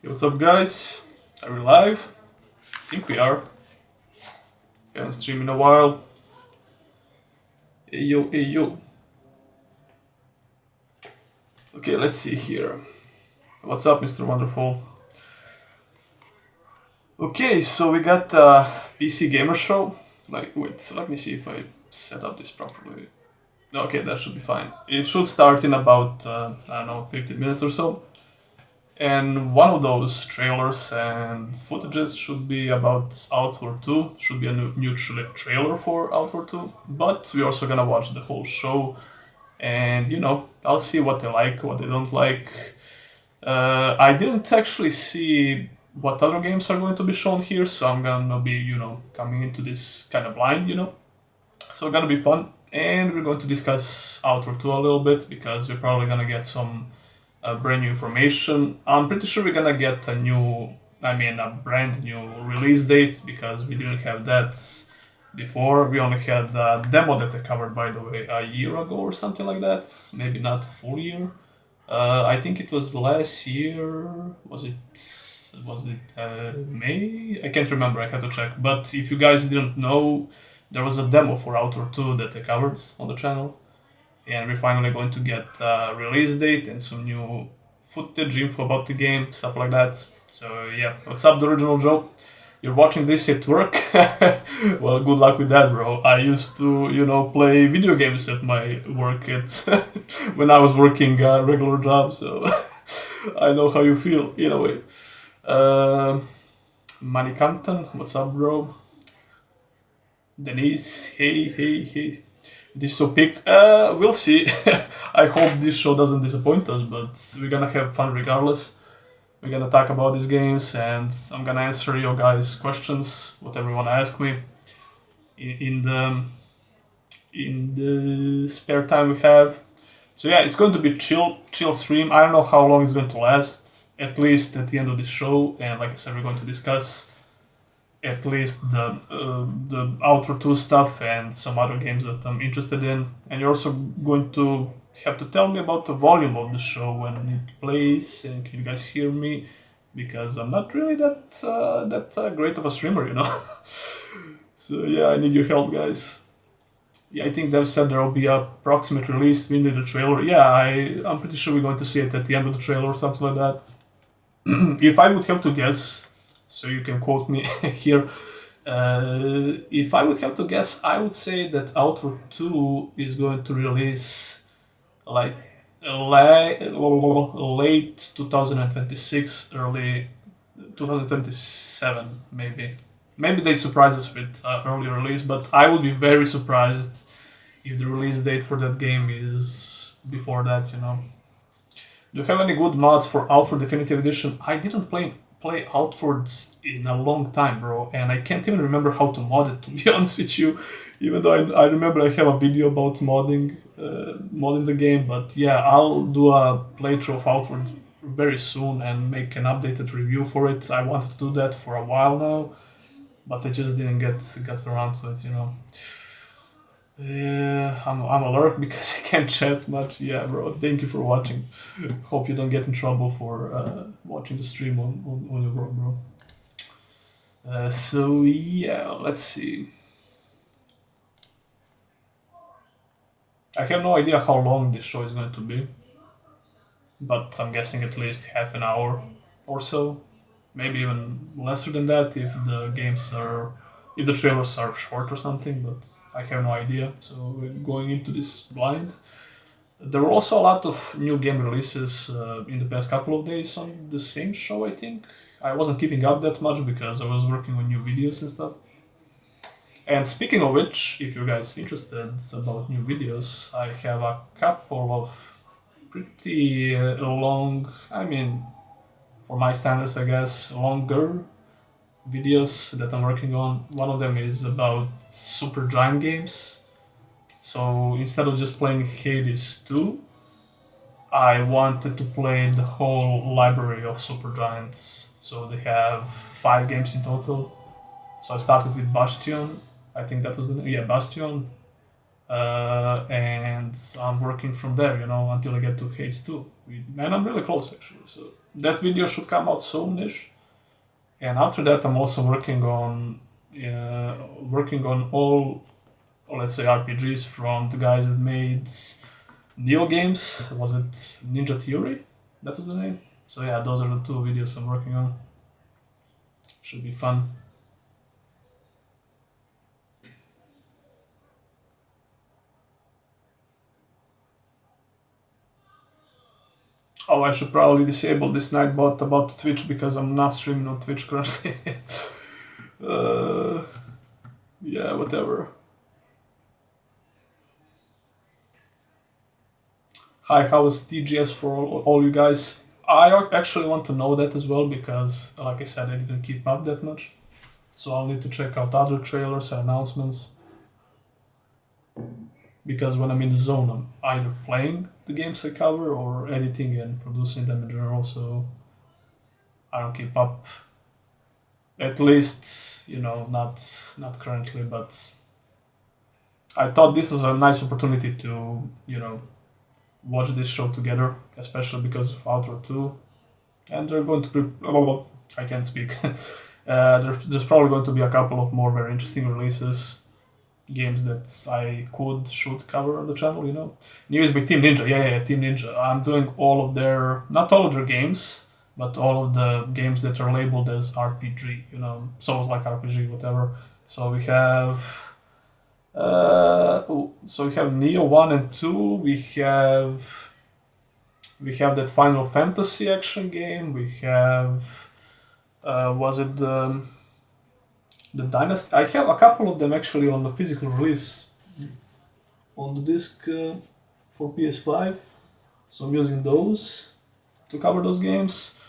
Hey, what's up, guys? Are we live? I think we are. We haven't streamed in a while. Hey yo, hey yo. Okay, let's see here. What's up, Mr. Wonderful? Okay, so we got PC Gamer Show. Wait, let me see if I set up this properly. Okay, that should be fine. It should start in about, I don't know, 15 minutes or so. And one of those trailers and footages should be about Outward 2, should be a new trailer for Outward 2, but we're also gonna watch the whole show, and I'll see what they like, what they don't like. I didn't actually see what other games are going to be shown here, so I'm gonna be, coming into this kind of blind, So it's gonna be fun, and we're going to discuss Outward 2 a little bit, because we're probably gonna get some brand new information. I'm pretty sure we're gonna get a brand new release date, because we didn't have that before. We only had a demo that I covered, by the way, a year ago or something like that. Maybe not full year. I think it was last year. Was it May? I can't remember. I had to check. But if you guys didn't know, there was a demo for Outer 2 that I covered on the channel, and we're finally going to get a release date and some new footage, info about the game, stuff like that. So yeah, what's up, the original Joe? You're watching this at work? Well, good luck with that, bro. I used to, play video games at my work when I was working a regular job, so I know how you feel. Anyway, Manikantan, what's up, bro? Denise, hey. This so pick, we'll see. I hope this show doesn't disappoint us, but we're gonna have fun regardless. We're gonna talk about these games, and I'm gonna answer your guys' questions, whatever you wanna ask me, in the spare time we have. So yeah, it's going to be chill stream. I don't know how long it's going to last. At least at the end of the show, and like I said, we're going to discuss at least the Outer 2 stuff and some other games that I'm interested in. And you're also going to have to tell me about the volume of the show when it plays, and can you guys hear me? Because I'm not really that great of a streamer, So yeah, I need your help, guys. Yeah, I think they've said there will be a approximate release in the trailer. Yeah, I'm pretty sure we're going to see it at the end of the trailer or something like that. If I would have to guess, so you can quote me here. If I would have to guess, I would say that Outward 2 is going to release like late 2026, early 2027, maybe. Maybe they surprise us with early release, but I would be very surprised if the release date for that game is before that, Do you have any good mods for Outward Definitive Edition? I didn't play Outward in a long time, bro, and I can't even remember how to mod it, to be honest with you. Even though I remember I have a video about modding the game, but yeah, I'll do a playthrough of Outward very soon and make an updated review for it. I wanted to do that for a while now, but I just didn't get around to it, Yeah, I'm a lurk because I can't chat much. Yeah, bro. Thank you for watching. Hope you don't get in trouble for watching the stream on your work, bro. So yeah, let's see. I have no idea how long this show is going to be, but I'm guessing at least half an hour or so, maybe even lesser than that if the trailers are short or something, but I have no idea. So we're going into this blind. There were also a lot of new game releases in the past couple of days on the same show, I think. I wasn't keeping up that much because I was working on new videos and stuff. And speaking of which, if you guys interested about new videos, I have a couple of pretty long, for my standards, I guess, longer videos that I'm working on. One of them is about Supergiant games. So instead of just playing Hades 2, I wanted to play the whole library of Supergiants. So they have 5 games in total. So I started with Bastion. I think that was Bastion. and I'm working from there, until I get to H2. And I'm really close actually. So that video should come out soonish. And after that, I'm also working on all, let's say, RPGs from the guys that made Neo games. Was it Ninja Theory? That was the name. So yeah, those are the two videos I'm working on. Should be fun. Oh, I should probably disable this Nightbot about Twitch because I'm not streaming on Twitch currently. Yeah, whatever. Hi, how is TGS for all you guys? I actually want to know that as well because, like I said, I didn't keep up that much. So I'll need to check out other trailers and announcements. Because when I'm in the zone, I'm either playing the games I cover or editing and producing them in general, so I don't keep up. At least, not currently, but I thought this was a nice opportunity to, watch this show together, especially because of Outro 2. And they're going to be. I can't speak. There's probably going to be a couple of more very interesting releases, games that should cover on the channel. News by Team Ninja, yeah, Team Ninja. I'm doing not all of their games, but all of the games that are labeled as RPG. Souls like RPG, whatever. So we have. So we have Neo 1 and 2. We have that Final Fantasy action game. We have. Was it the Dynasty? I have a couple of them actually on the physical release on the disc for PS5. So I'm using those to cover those games.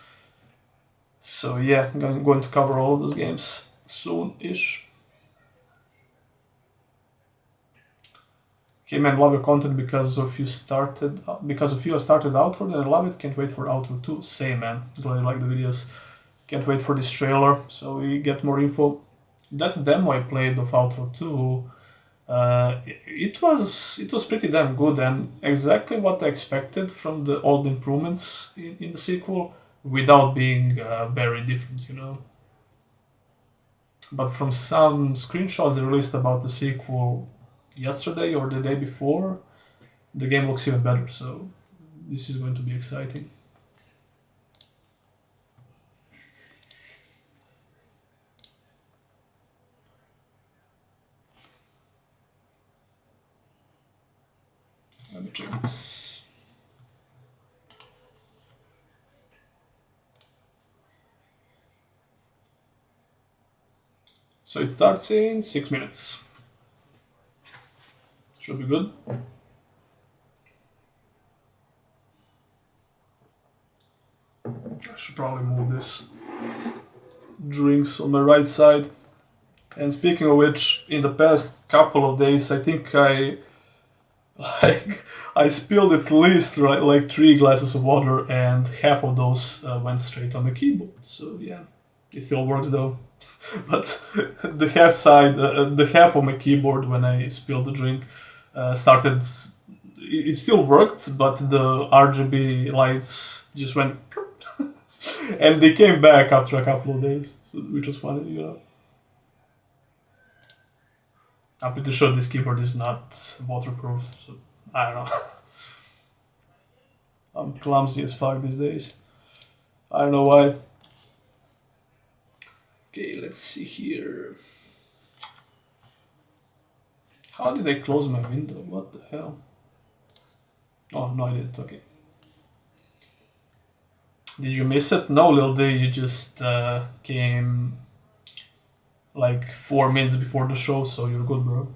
So yeah, I'm going to cover all of those games soon-ish. Okay, man, love your content because of you. I started Outro and I love it. Can't wait for Outro 2. Same, man. Glad you like the videos. Can't wait for this trailer so we get more info. That demo I played of Outro 2, it was pretty damn good and exactly what I expected from all the improvements in the sequel without being very different. But from some screenshots they released about the sequel yesterday or the day before, the game looks even better, so this is going to be exciting. Let me check this. So it starts in 6 minutes. Should be good. I should probably move this drinks on my right side. And speaking of which, in the past couple of days, I think I spilled at least like 3 glasses of water, and half of those went straight on the keyboard. So yeah, it still works though. But the half of my keyboard when I spilled the drink started. It still worked, but the RGB lights just went, and they came back after a couple of days, which was funny. I'm pretty sure this keyboard is not waterproof, so I don't know. I'm clumsy as fuck these days. I don't know why. Okay, let's see here. How did I close my window? What the hell? Oh, no, I didn't. Okay. Did you miss it? No, Lil D, you just came like 4 minutes before the show, so you're good, bro.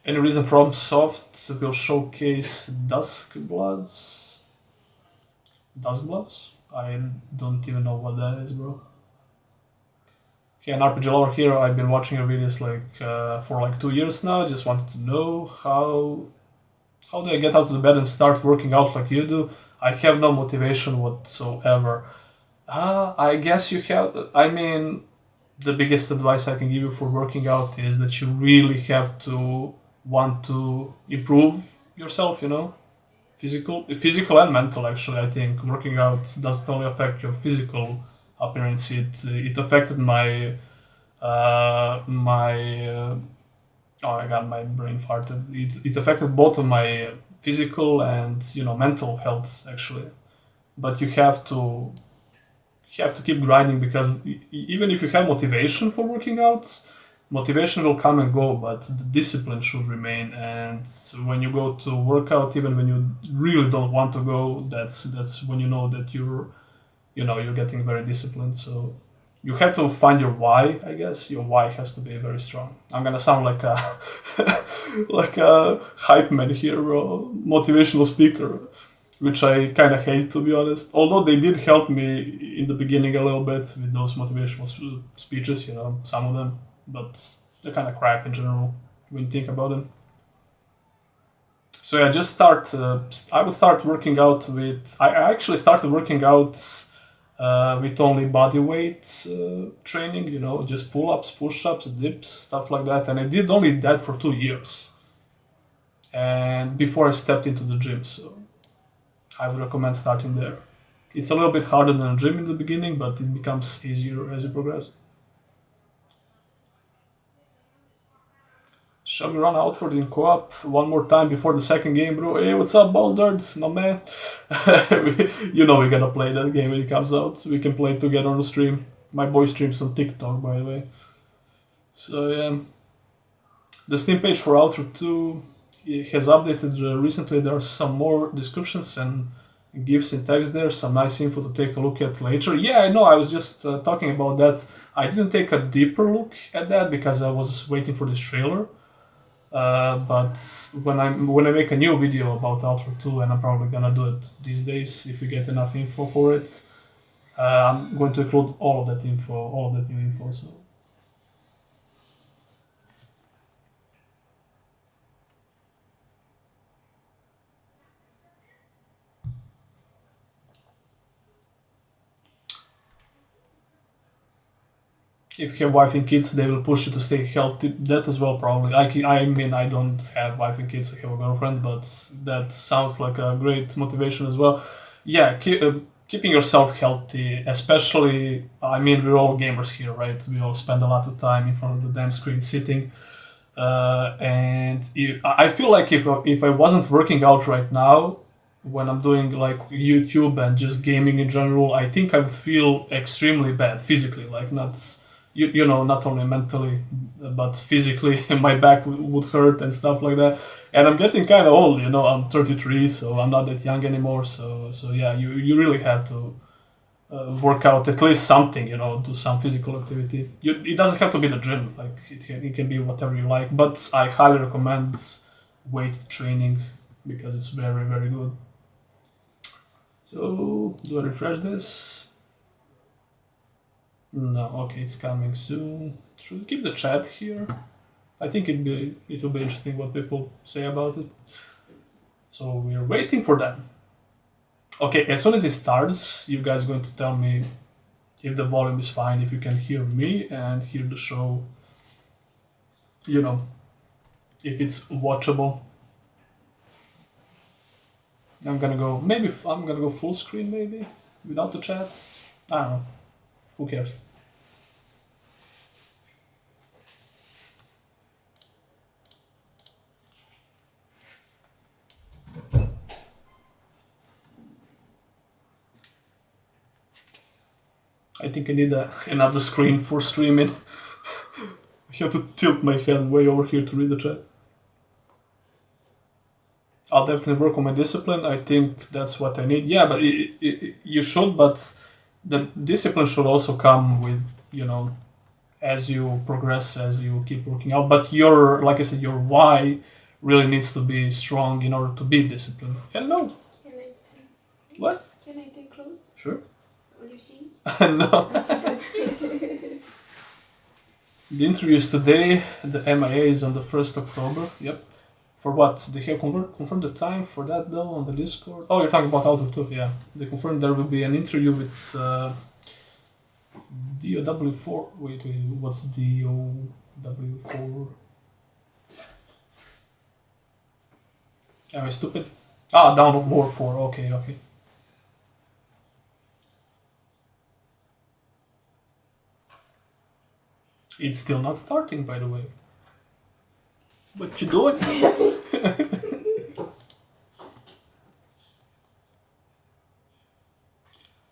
Any reason FromSoft will showcase Duskbloods? Duskbloods? I don't even know what that is, bro. Okay, an RPG lover here. I've been watching your videos for like 2 years now. Just wanted to know how do I get out of the bed and start working out like you do? I have no motivation whatsoever. I guess you have. I mean, the biggest advice I can give you for working out is that you really have to want to improve yourself, physical and mental. Actually, I think working out doesn't only affect your physical appearance. It affected my my oh my god, my brain farted. It affected both of my physical and mental health actually. But you have to keep grinding because even if you have motivation for working out, motivation will come and go, but the discipline should remain. And when you go to workout, even when you really don't want to go, that's when you know that you're getting very disciplined. So you have to find your why. I guess your why has to be very strong. I'm gonna sound like a like a hype man here, bro, motivational speaker, which I kind of hate, to be honest. Although they did help me in the beginning a little bit with those motivational speeches, some of them, but they're kind of crap in general when you think about them. So yeah, just start. I would start working out with. I actually started working out with only body weight training. Just pull-ups, push-ups, dips, stuff like that, and I did only that for 2 years. And before I stepped into the gym, so I would recommend starting there. It's a little bit harder than a gym in the beginning, but it becomes easier as you progress. Shall we run Outward in co-op one more time before the second game, bro? Hey, what's up, Boundard, my man? We're gonna play that game when it comes out. We can play it together on the stream. My boy streams on TikTok, by the way. So yeah, the Steam page for Outward 2 has updated recently. There are some more descriptions and GIFs in text there, some nice info to take a look at later. Yeah, I know, I was just talking about that. I didn't take a deeper look at that because I was waiting for this trailer. But when I make a new video about Outward 2, and I'm probably gonna do it these days if we get enough info for it, I'm going to include all of that info, all of that new info. So if you have wife and kids, they will push you to stay healthy. That as well, probably. I mean, I don't have wife and kids. I have a girlfriend, but that sounds like a great motivation as well. Yeah, keeping yourself healthy, especially. I mean, we're all gamers here, right? We all spend a lot of time in front of the damn screen sitting. And I feel like if I wasn't working out right now, when I'm doing like YouTube and just gaming in general, I think I would feel extremely bad physically, like not only mentally but physically. My back would hurt and stuff like that. And I'm getting kind of old, I'm 33, so I'm not that young anymore. So yeah, you really have to work out at least something, do some physical activity. It doesn't have to be the gym, like it can be whatever you like, but I highly recommend weight training because it's very, very good. So, do I refresh this? No, okay, it's coming soon. Should we keep the chat here? I think it will be interesting what people say about it. So we're waiting for them. Okay, as soon as it starts, you guys are going to tell me if the volume is fine, if you can hear me and hear the show, if it's watchable. I'm gonna go full screen maybe, without the chat. I don't know. Who cares? I think I need another screen for streaming. I have to tilt my head way over here to read the chat. I'll definitely work on my discipline. I think that's what I need. Yeah, but you should, but the discipline should also come with, as you progress, as you keep working out. But like I said, your why really needs to be strong in order to be disciplined. Hello. Can I? What? Can I take clothes? Sure. Will you see? No. The interview is today. The MIA is on the 1st October. Yep. For what? They have confirmed the time for that though on the Discord. Oh, you're talking about Outward 2, yeah. They confirmed there will be an interview with DOW4. Wait, what's DOW4? Am I stupid? Ah, Dawn of War 4. Okay, okay. It's still not starting, by the way. What you doing?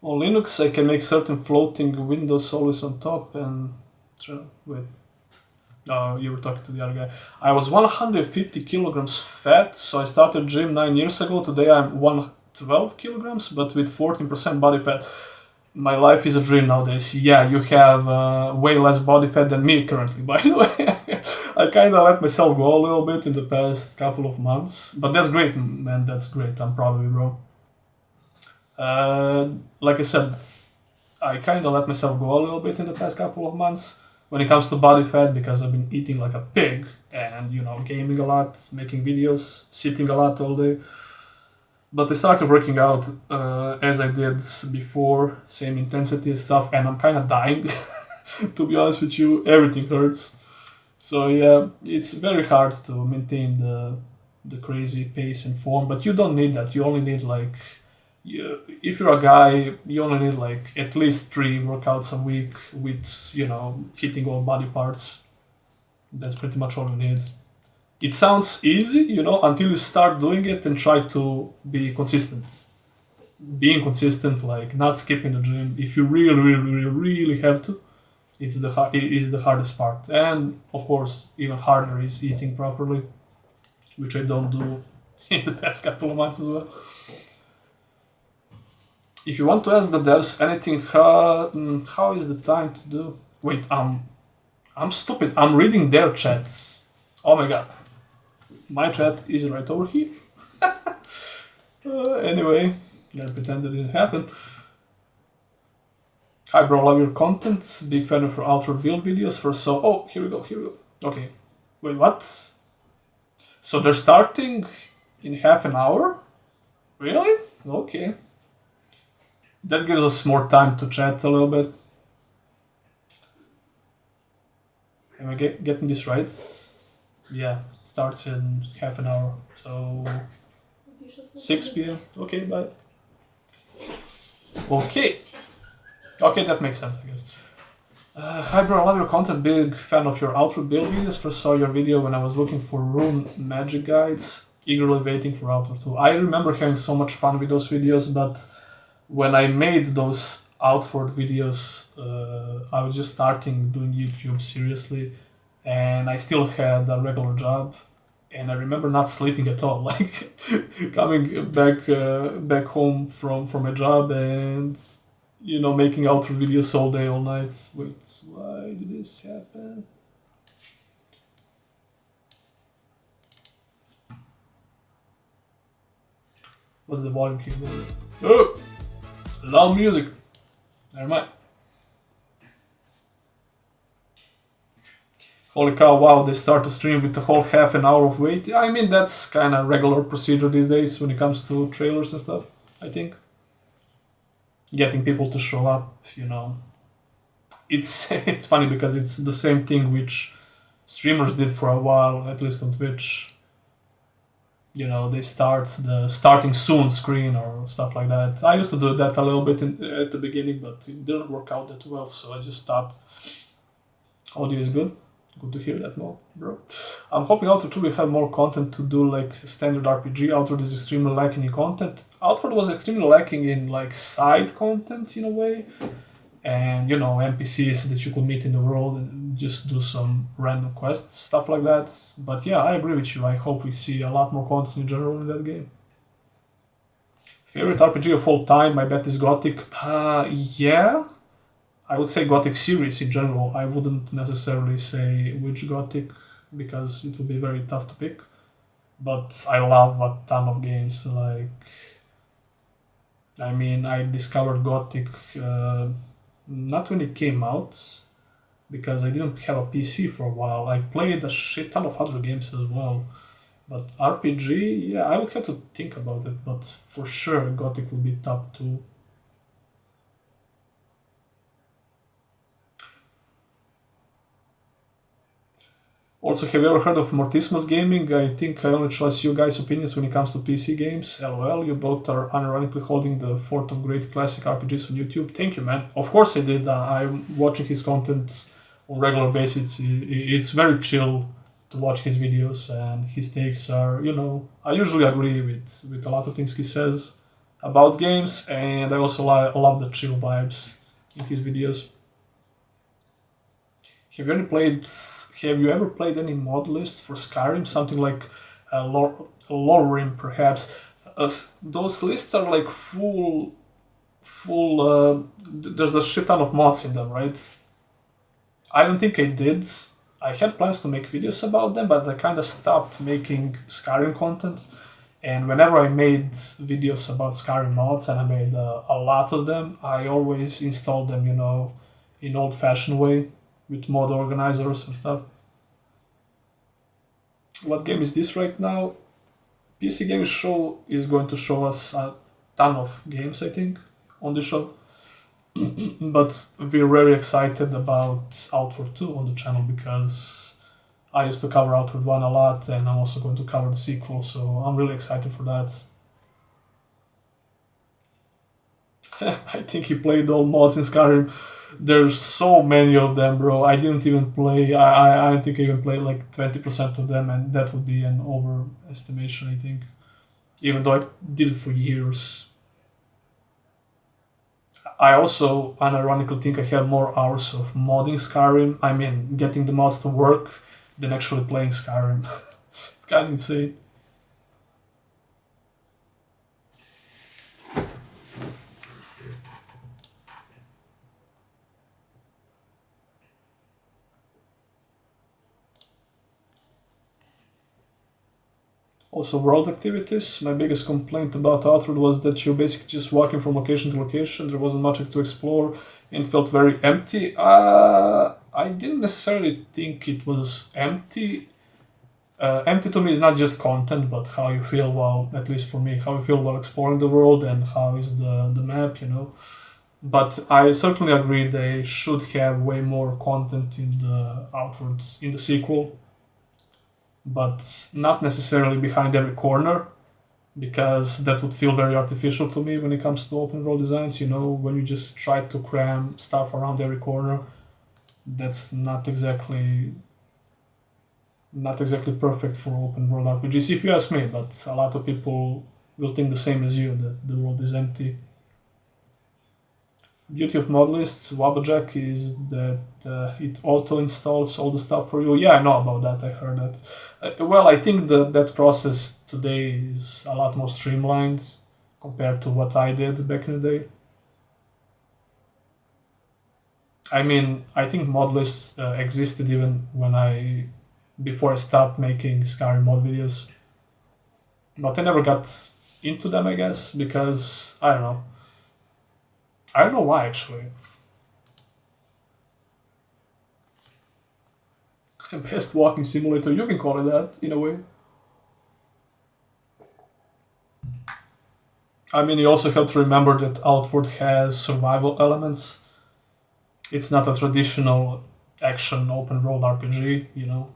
On Linux, I can make certain floating windows always on top and... Wait. Oh, you were talking to the other guy. I was 150 kilograms fat, so I started gym 9 years ago. Today I'm 112 kilograms, but with 14% body fat. My life is a dream nowadays. Yeah, you have way less body fat than me currently, by the way. I kind of let myself go a little bit in the past couple of months, but that's great, man. That's great. I'm proud of you, bro. Like I said, I kind of let myself go a little bit in the past couple of months when it comes to body fat because I've been eating like a pig and, you know, gaming a lot, making videos, sitting a lot all day. But I started working out as I did before, same intensity and stuff, and I'm kind of dying. To be honest with you, everything hurts. So yeah, it's very hard to maintain the crazy pace and form, but you don't need that. You only need like, if you're a guy, you only need like at least 3 workouts a week with, you know, hitting all body parts. That's pretty much all you need. It sounds easy, you know, until you start doing it and try to be consistent. Being consistent, like not skipping the gym, if you really have to, it is the hardest part. And of course, even harder is eating properly, which I don't do in the past couple of months as well. If you want to ask the devs anything, how is the time to do? Wait, I'm stupid. I'm reading their chats. Oh my god. My chat is right over here. Anyway, gotta pretend that didn't happen. Hi bro, love your content. Big fan of your outro build videos for so... Oh, here we go. Okay. Wait, what? So they're starting in half an hour? Really? Okay. That gives us more time to chat a little bit. Am I getting this right? Yeah, it starts in half an hour. So 6 p.m. Okay, bye. Okay, that makes sense, I guess. Hi bro, I love your content. Big fan of your outro build videos. First saw your video when I was looking for rune magic guides. Eagerly waiting for outro 2. I remember having so much fun with those videos, but when I made those Outward videos, I was just starting doing YouTube seriously, and I still had a regular job, and I remember not sleeping at all, like coming back home from my job and, you know, making Outward videos all day, all night. Wait, why did this happen? What's the volume here? Oh! Loud music. Never mind. Holy cow, wow, they start to stream with the whole half an hour of wait. I mean, that's kind of regular procedure these days when it comes to trailers and stuff, I think. Getting people to show up, you know. It's it's funny because it's the same thing which streamers did for a while, at least on Twitch. You know, they start the starting soon screen or stuff like that. I used to do that a little bit at the beginning, but it didn't work out that well, so I just stopped. Audio is good. Good to hear that more, bro. I'm hoping Outward 2 will have more content to do like standard RPG. Outward is extremely lacking in content. Outward was extremely lacking in like side content in a way. And, you know, NPCs that you could meet in the world and just do some random quests, stuff like that. But yeah, I agree with you. I hope we see a lot more content in general in that game. Favorite RPG of all time, I bet is Gothic. Yeah. I would say Gothic series in general. I wouldn't necessarily say which Gothic because it would be very tough to pick. But I love a ton of games. Like, I mean, I discovered Gothic not when it came out, because I didn't have a PC for a while. I played a shit ton of other games as well. But RPG, yeah, I would have to think about it. But for sure, Gothic would be top 2. Also, have you ever heard of Mortismus Gaming? I think I only trust you guys' opinions when it comes to PC games. LOL, you both are unironically holding the fort of great classic RPGs on YouTube. Thank you, man. Of course I did. I'm watching his content on regular basis. It's very chill to watch his videos, and his takes are, I usually agree with a lot of things he says about games, and I also love the chill vibes in his videos. Have you ever played any mod lists for Skyrim? Something like Lorerim, perhaps. Those lists are like full. There's a shit ton of mods in them, right? I don't think I did. I had plans to make videos about them, but I kind of stopped making Skyrim content. And whenever I made videos about Skyrim mods, and I made a lot of them, I always installed them, in old-fashioned way with mod organizers and stuff. What game is this right now? PC Games Show is going to show us a ton of games, I think, on the show. But we're very excited about Outward 2 on the channel because I used to cover Outward 1 a lot, and I'm also going to cover the sequel, so I'm really excited for that. I think he played all mods in Skyrim. There's so many of them, bro. I didn't even play. I don't think I even played like 20% of them, and that would be an overestimation, I think. Even though I did it for years. I also unironically think I have more hours of modding Skyrim. I mean, getting the mods to work than actually playing Skyrim. It's kind of insane. Also, world activities. My biggest complaint about Outward was that you're basically just walking from location to location. There wasn't much to explore and it felt very empty. I didn't necessarily think it was empty. Empty to me is not just content, but how you feel while, at least for me, how you feel while exploring the world and how is the map, But I certainly agree they should have way more content in the Outwards, in the sequel. But not necessarily behind every corner, because that would feel very artificial to me when it comes to open world designs. When you just try to cram stuff around every corner, that's not exactly perfect for open world RPGs, if you ask me. But a lot of people will think the same as you, that the world is empty. Beauty of mod lists, Wabbajack, is that it auto-installs all the stuff for you. Yeah, I know about that, I heard that. Well, I think that process today is a lot more streamlined compared to what I did back in the day. I mean, I think mod lists existed even before I stopped making Skyrim mod videos. But I never got into them, I guess, because, I don't know. I don't know why, actually. Best walking simulator, you can call it that, in a way. I mean, you also have to remember that Outward has survival elements. It's not a traditional action open world RPG,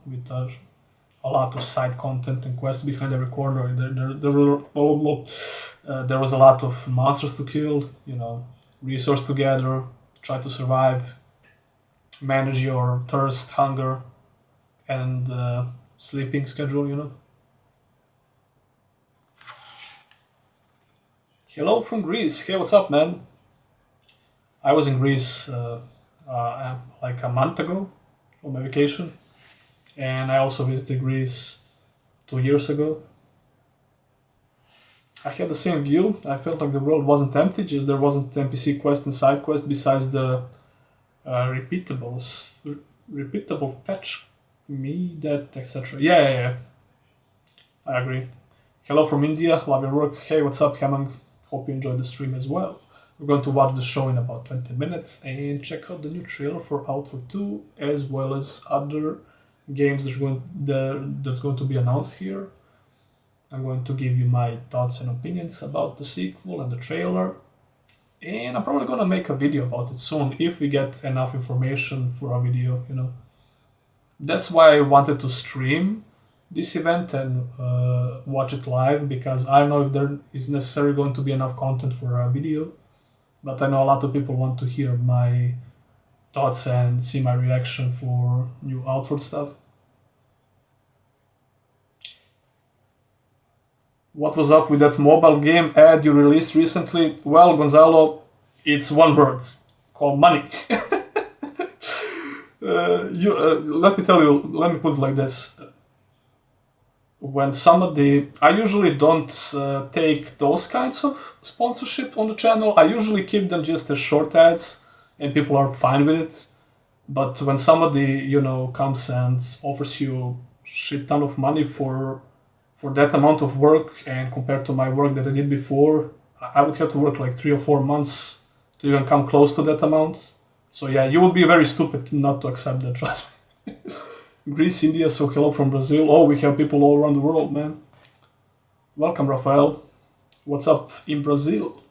with a lot of side content and quests behind every corner. There was a lot of monsters to kill, resource to gather, try to survive, manage your thirst, hunger, and sleeping schedule, Hello from Greece. Hey, what's up, man? I was in Greece like a month ago on my vacation, and I also visited Greece 2 years ago. I had the same view. I felt like the world wasn't empty, just there wasn't NPC quest and side quest besides the repeatable fetch me, that, etc. Yeah. I agree. Hello from India, love your work. Hey, what's up, Hemang? Hope you enjoyed the stream as well. We're going to watch the show in about 20 minutes and check out the new trailer for Outward 2, as well as other games that's going to be announced here. I'm going to give you my thoughts and opinions about the sequel and the trailer. And I'm probably going to make a video about it soon, if we get enough information for a video, That's why I wanted to stream this event and watch it live, because I don't know if there is necessarily going to be enough content for a video, but I know a lot of people want to hear my thoughts and see my reaction for new Outward stuff. What was up with that mobile game ad you released recently? Well, Gonzalo, it's one word called money. Let me tell you, let me put it like this. When somebody, I usually don't take those kinds of sponsorship on the channel. I usually keep them just as short ads, and people are fine with it. But when somebody, comes and offers you shit ton of money for that amount of work, and compared to my work that I did before, I would have to work like 3 or 4 months to even come close to that amount. So yeah, you would be very stupid not to accept that, trust me. Greece, India, so hello from Brazil. Oh, we have people all around the world, man. Welcome, Rafael. What's up in Brazil?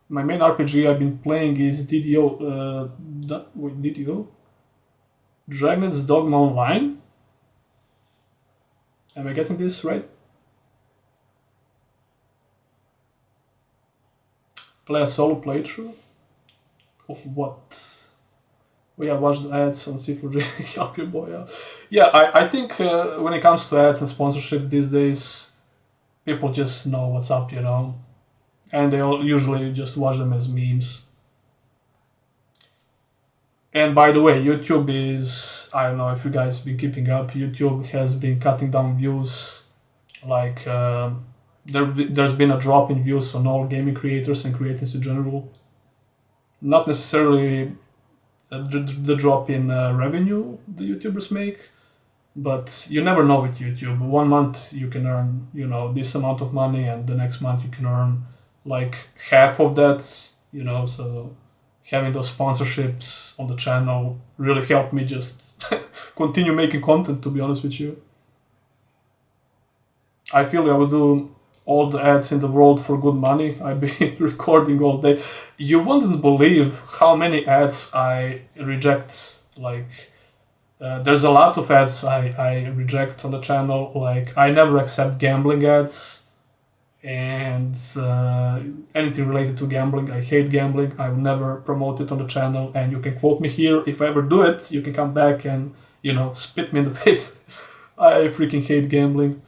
My main RPG I've been playing is DDO. Wait, DDO? Dragon's Dogma Online? Am I getting this right? Play a solo playthrough? Of what? Oh yeah, watch the ads on C4G. Help your boy out. Yeah, I think when it comes to ads and sponsorship these days, people just know what's up, and they all usually just watch them as memes. And by the way, YouTube is, I don't know if you guys been keeping up, YouTube has been cutting down views. Like, there's been a drop in views on all gaming creators and creators in general. Not necessarily the drop in revenue the YouTubers make, but you never know with YouTube. 1 month you can earn, this amount of money, and the next month you can earn like half of that, so having those sponsorships on the channel really helped me just continue making content, to be honest with you. I feel I would do all the ads in the world for good money. I've been recording all day. You wouldn't believe how many ads I reject. Like, there's a lot of ads I reject on the channel. Like, I never accept gambling ads, and anything related to gambling. I hate gambling. I will never promote it on the channel, and you can quote me here. If I ever do it, you can come back and, spit me in the face. I freaking hate gambling.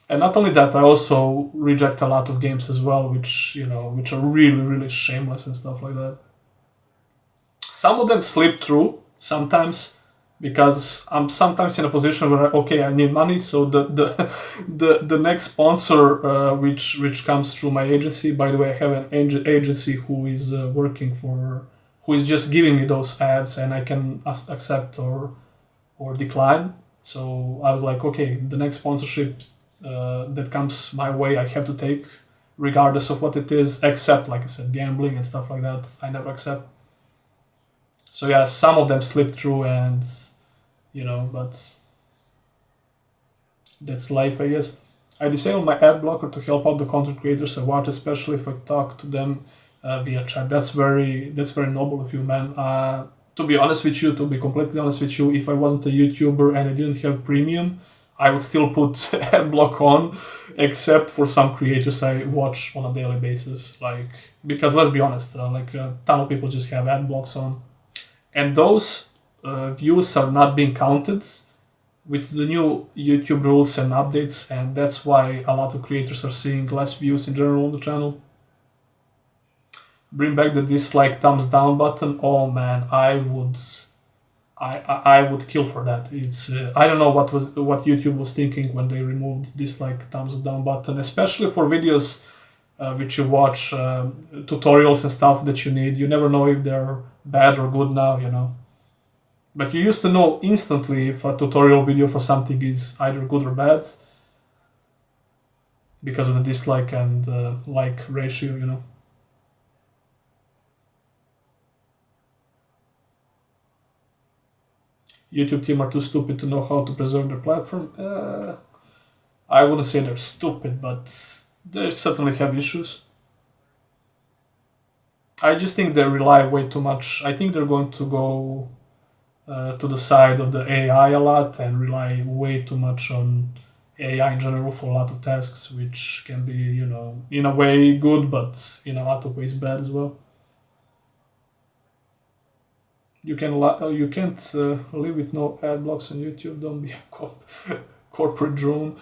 And not only that, I also reject a lot of games as well, which are really, really shameless and stuff like that. Some of them slip through sometimes, because I'm sometimes in a position where I need money, so the next sponsor which comes through my agency. By the way, I have an agency who is who is just giving me those ads, and I can accept or decline. So I was like, okay, the next sponsorship that comes my way, I have to take, regardless of what it is, except, like I said, gambling and stuff like that, I never accept. So yeah, some of them slip through, and but that's life, I guess. I disabled my ad blocker to help out the content creators I watch, especially if I talk to them via chat. That's very noble of you, man. To be completely honest with you, if I wasn't a YouTuber and I didn't have premium, I would still put ad block on, except for some creators I watch on a daily basis. Like, because let's be honest, a ton of people just have ad blocks on, and those views are not being counted with the new YouTube rules and updates, and that's why a lot of creators are seeing less views in general on the channel. Bring back the dislike thumbs down button. Oh man, I would kill for that. It's I don't know what YouTube was thinking when they removed this thumbs down button, especially for videos which you watch, tutorials and stuff that you need. You never know if they're bad or good now, But you used to know instantly if a tutorial video for something is either good or bad because of the dislike and like ratio, YouTube team are too stupid to know how to preserve their platform. I wouldn't say they're stupid, but they certainly have issues. I just think they rely way too much. I think they're going to go to the side of the AI a lot and rely way too much on AI in general for a lot of tasks, which can be, in a way good, but in a lot of ways bad as well. You can't live with no ad blocks on YouTube. Don't be a corporate drone.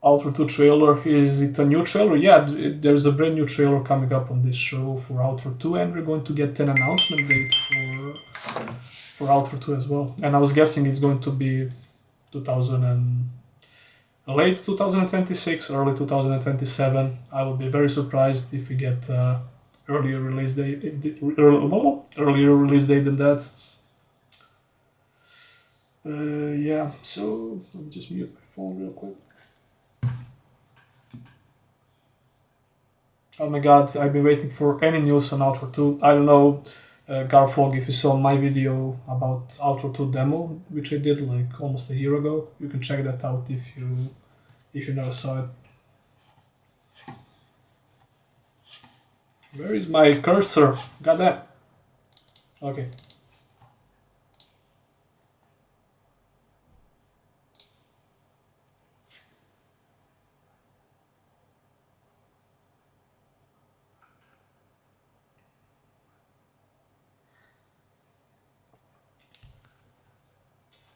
Alpha 2 trailer. Is it a new trailer? Yeah, there's a brand new trailer coming up on this show for Alpha 2, and we're going to get an announcement date for Alpha 2 as well. And I was guessing it's going to be 2000 and late 2026, early 2027. I would be very surprised if we get earlier release date than that. Yeah. So let me just mute my phone real quick. Oh my god, I've been waiting for any news on Outro 2. I don't know, Garflog, if you saw my video about Outro 2 demo, which I did like almost a year ago. You can check that out if you never saw it. Where is my cursor? Goddamn. Okay.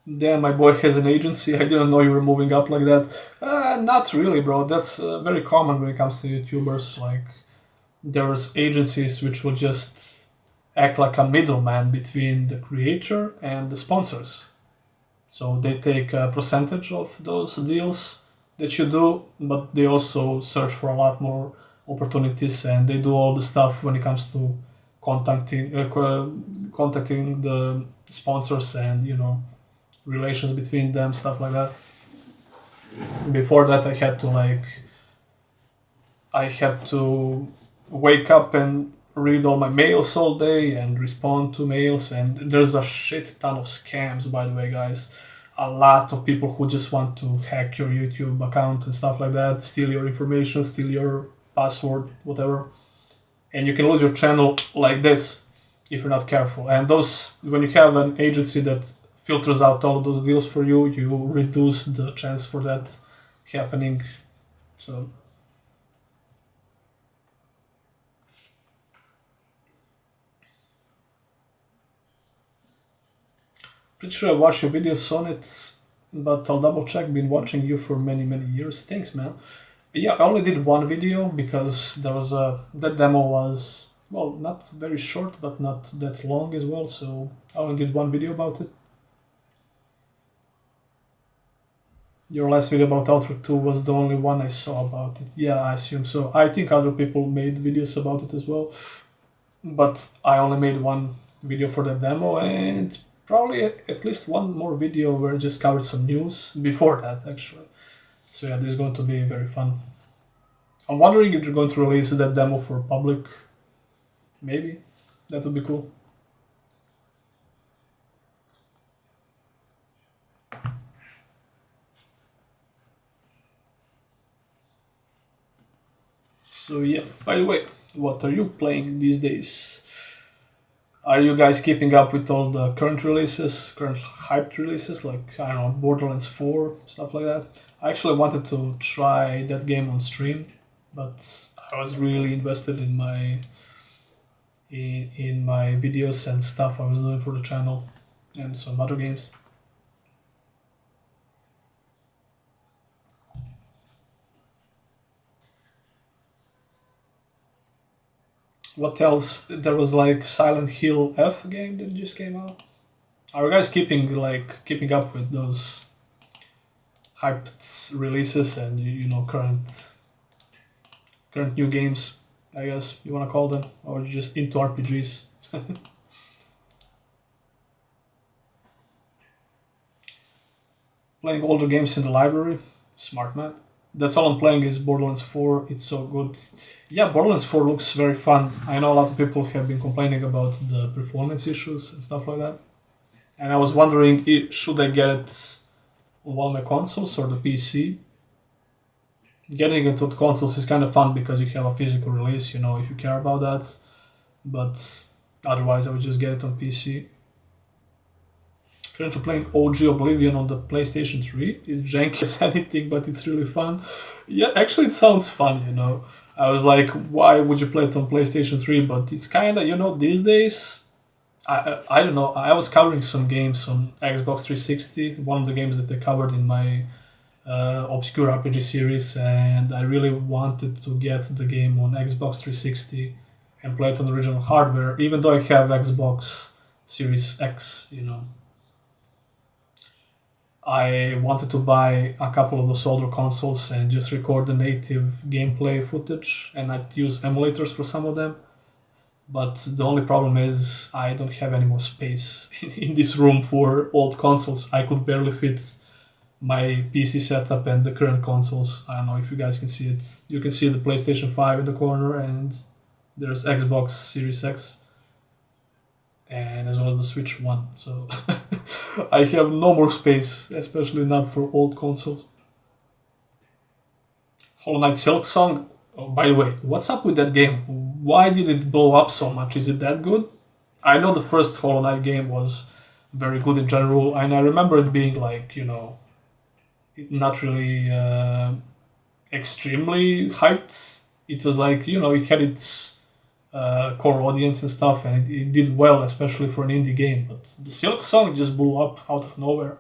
Damn, my boy has an agency. I didn't know you were moving up like that. Not really, bro. That's very common when it comes to YouTubers. Like, there's agencies which will just act like a middleman between the creator and the sponsors. So they take a percentage of those deals that you do, but they also search for a lot more opportunities, and they do all the stuff when it comes to contacting the sponsors and relations between them, stuff like that. Before that, I had to wake up and read all my mails all day and respond to mails, and there's a shit ton of scams, by the way, guys. A lot of people who just want to hack your YouTube account and stuff like that, steal your information, steal your password, whatever, and you can lose your channel like this if you're not careful. And when you have an agency that filters out all of those deals for you, you reduce the chance for that happening. So pretty sure I watched your videos on it, but I'll double check. Been watching you for many years. Thanks, man. But yeah, I only did one video because that demo was, well, not very short, but not that long as well. So I only did one video about it. Your last video about Outro 2 was the only one I saw about it. Yeah, I assume so. I think other people made videos about it as well, but I only made one video for the demo, and probably at least one more video where I just covered some news before that, actually. So yeah, this is going to be very fun. I'm wondering if you're going to release that demo for public. Maybe. That would be cool. So yeah, by the way, what are you playing these days? Are you guys keeping up with all the current hyped releases, like, I don't know, Borderlands 4, stuff like that? I actually wanted to try that game on stream, but I was really invested in my videos and stuff I was doing for the channel and some other games. What else? There was like Silent Hill F game that just came out. Are you guys keeping up with those hyped releases and current new games, I guess you wanna call them, or you just into RPGs? Playing older games in the library, smart man. That's all I'm playing is Borderlands 4. It's so good. Yeah, Borderlands 4 looks very fun. I know a lot of people have been complaining about the performance issues and stuff like that. And I was wondering, should I get it on one of my consoles or the PC? Getting it on consoles is kind of fun because you have a physical release, if you care about that. but otherwise I would just get it on PC. Currently playing OG Oblivion on the PlayStation 3. It's janky as anything, but it's really fun. Yeah, actually, it sounds fun, you know. I was like, why would you play it on PlayStation 3? But it's kind of, you know, these days, I don't know. I was covering some games on Xbox 360, one of the games that I covered in my obscure RPG series, and I really wanted to get the game on Xbox 360 and play it on the original hardware, even though I have Xbox Series X, you know. I wanted to buy a couple of those older consoles and just record the native gameplay footage, and I'd use emulators for some of them. But the only problem is I don't have any more space in this room for old consoles. I could barely fit my PC setup and the current consoles. I don't know if you guys can see it. You can see the PlayStation 5 in the corner, and there's Xbox Series X, and as well as the Switch One. So I have no more space, especially not for old consoles. Hollow Knight Silk Song. Oh, by the way, what's up with that game? Why did it blow up so much? Is it that good? I know the first Hollow Knight game was very good in general, and I remember it being like, you know, not really extremely hyped. It was like, you know, it had its core audience and stuff, and it did well, especially for an indie game. But the Silk Song just blew up out of nowhere.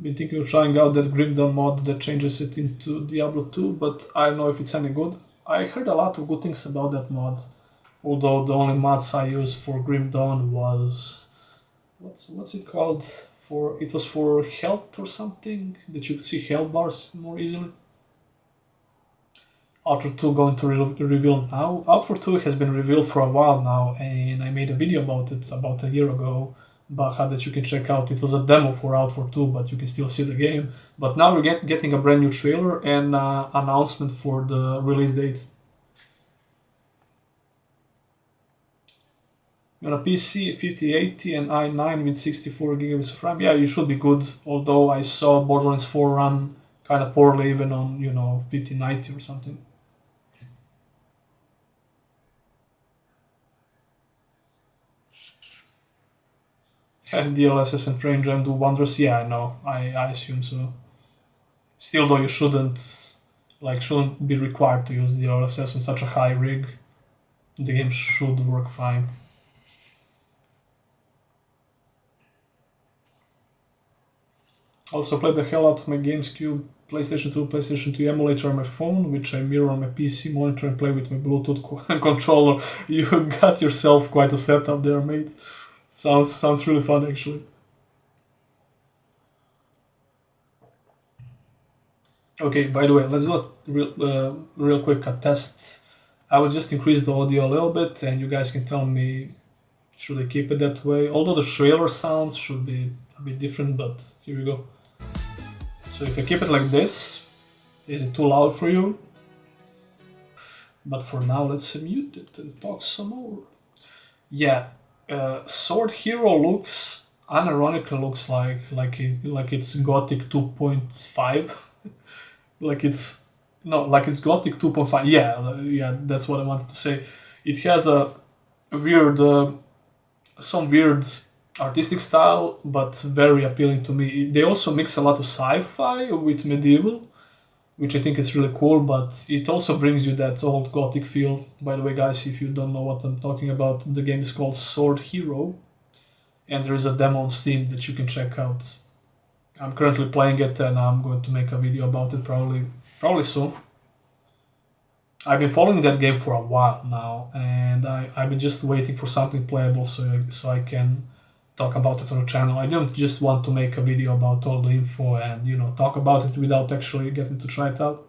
Been thinking of trying out that Grim Dawn mod that changes it into Diablo 2, but I don't know if it's any good. I heard a lot of good things about that mod, although the only mods I used for Grim Dawn was what's it called? For it was for health or something that you could see health bars more easily. Outro 2 going to reveal now. Outro 2 has been revealed for a while now, and I made a video about it about a year ago. Baja that you can check out. It was a demo for Outro 2, but you can still see the game. But now we're getting a brand new trailer and announcement for the release date. On a PC 5080 and i9 with 64 gigabytes of RAM, yeah, you should be good. Although I saw Borderlands 4 run kind of poorly even on 5090 or something. DLSS and frame jam do wonders. Yeah, I know. I assume so. Still, though, you shouldn't be required to use DLSS on such a high rig. The game should work fine. Also played the hell out of my GameCube, PlayStation 2, PlayStation 2 emulator on my phone, which I mirror on my PC monitor and play with my Bluetooth controller. You got yourself quite a setup there, mate. Sounds really fun, actually. Okay, by the way, let's do a real quick a test. I will just increase the audio a little bit, and you guys can tell me should I keep it that way. Although the trailer sounds should be a bit different, but here we go. So if I keep it like this, is it too loud for you? But for now, let's mute it and talk some more. Yeah, Sword Hero looks unironically looks like it's Gothic 2.5, like it's Gothic 2.5. Yeah, that's what I wanted to say. It has a weird, some weird artistic style, but very appealing to me. They also mix a lot of sci-fi with medieval, which I think is really cool, but it also brings you that old Gothic feel. By the way, guys, if you don't know what I'm talking about, the game is called Sword Hero, and there is a demo on Steam that you can check out. I'm currently playing it, and I'm going to make a video about it probably soon. I've been following that game for a while now, and I've been just waiting for something playable so I can talk about it on the channel. I didn't just want to make a video about all the info and talk about it without actually getting to try it out.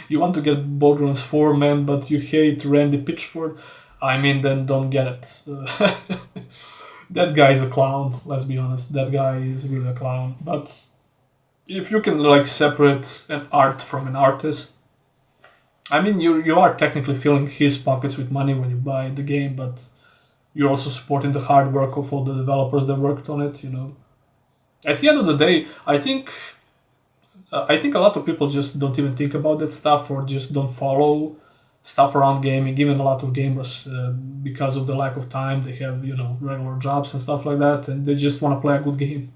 You want to get Borderlands 4, man, but you hate Randy Pitchford? I mean, then don't get it. That guy is a clown, let's be honest. That guy is really a clown. But if you can separate an art from an artist, I mean, you are technically filling his pockets with money when you buy the game, but you're also supporting the hard work of all the developers that worked on it. You know, at the end of the day, I think a lot of people just don't even think about that stuff or just don't follow stuff around gaming. Even a lot of gamers, because of the lack of time, they have regular jobs and stuff like that, and they just want to play a good game.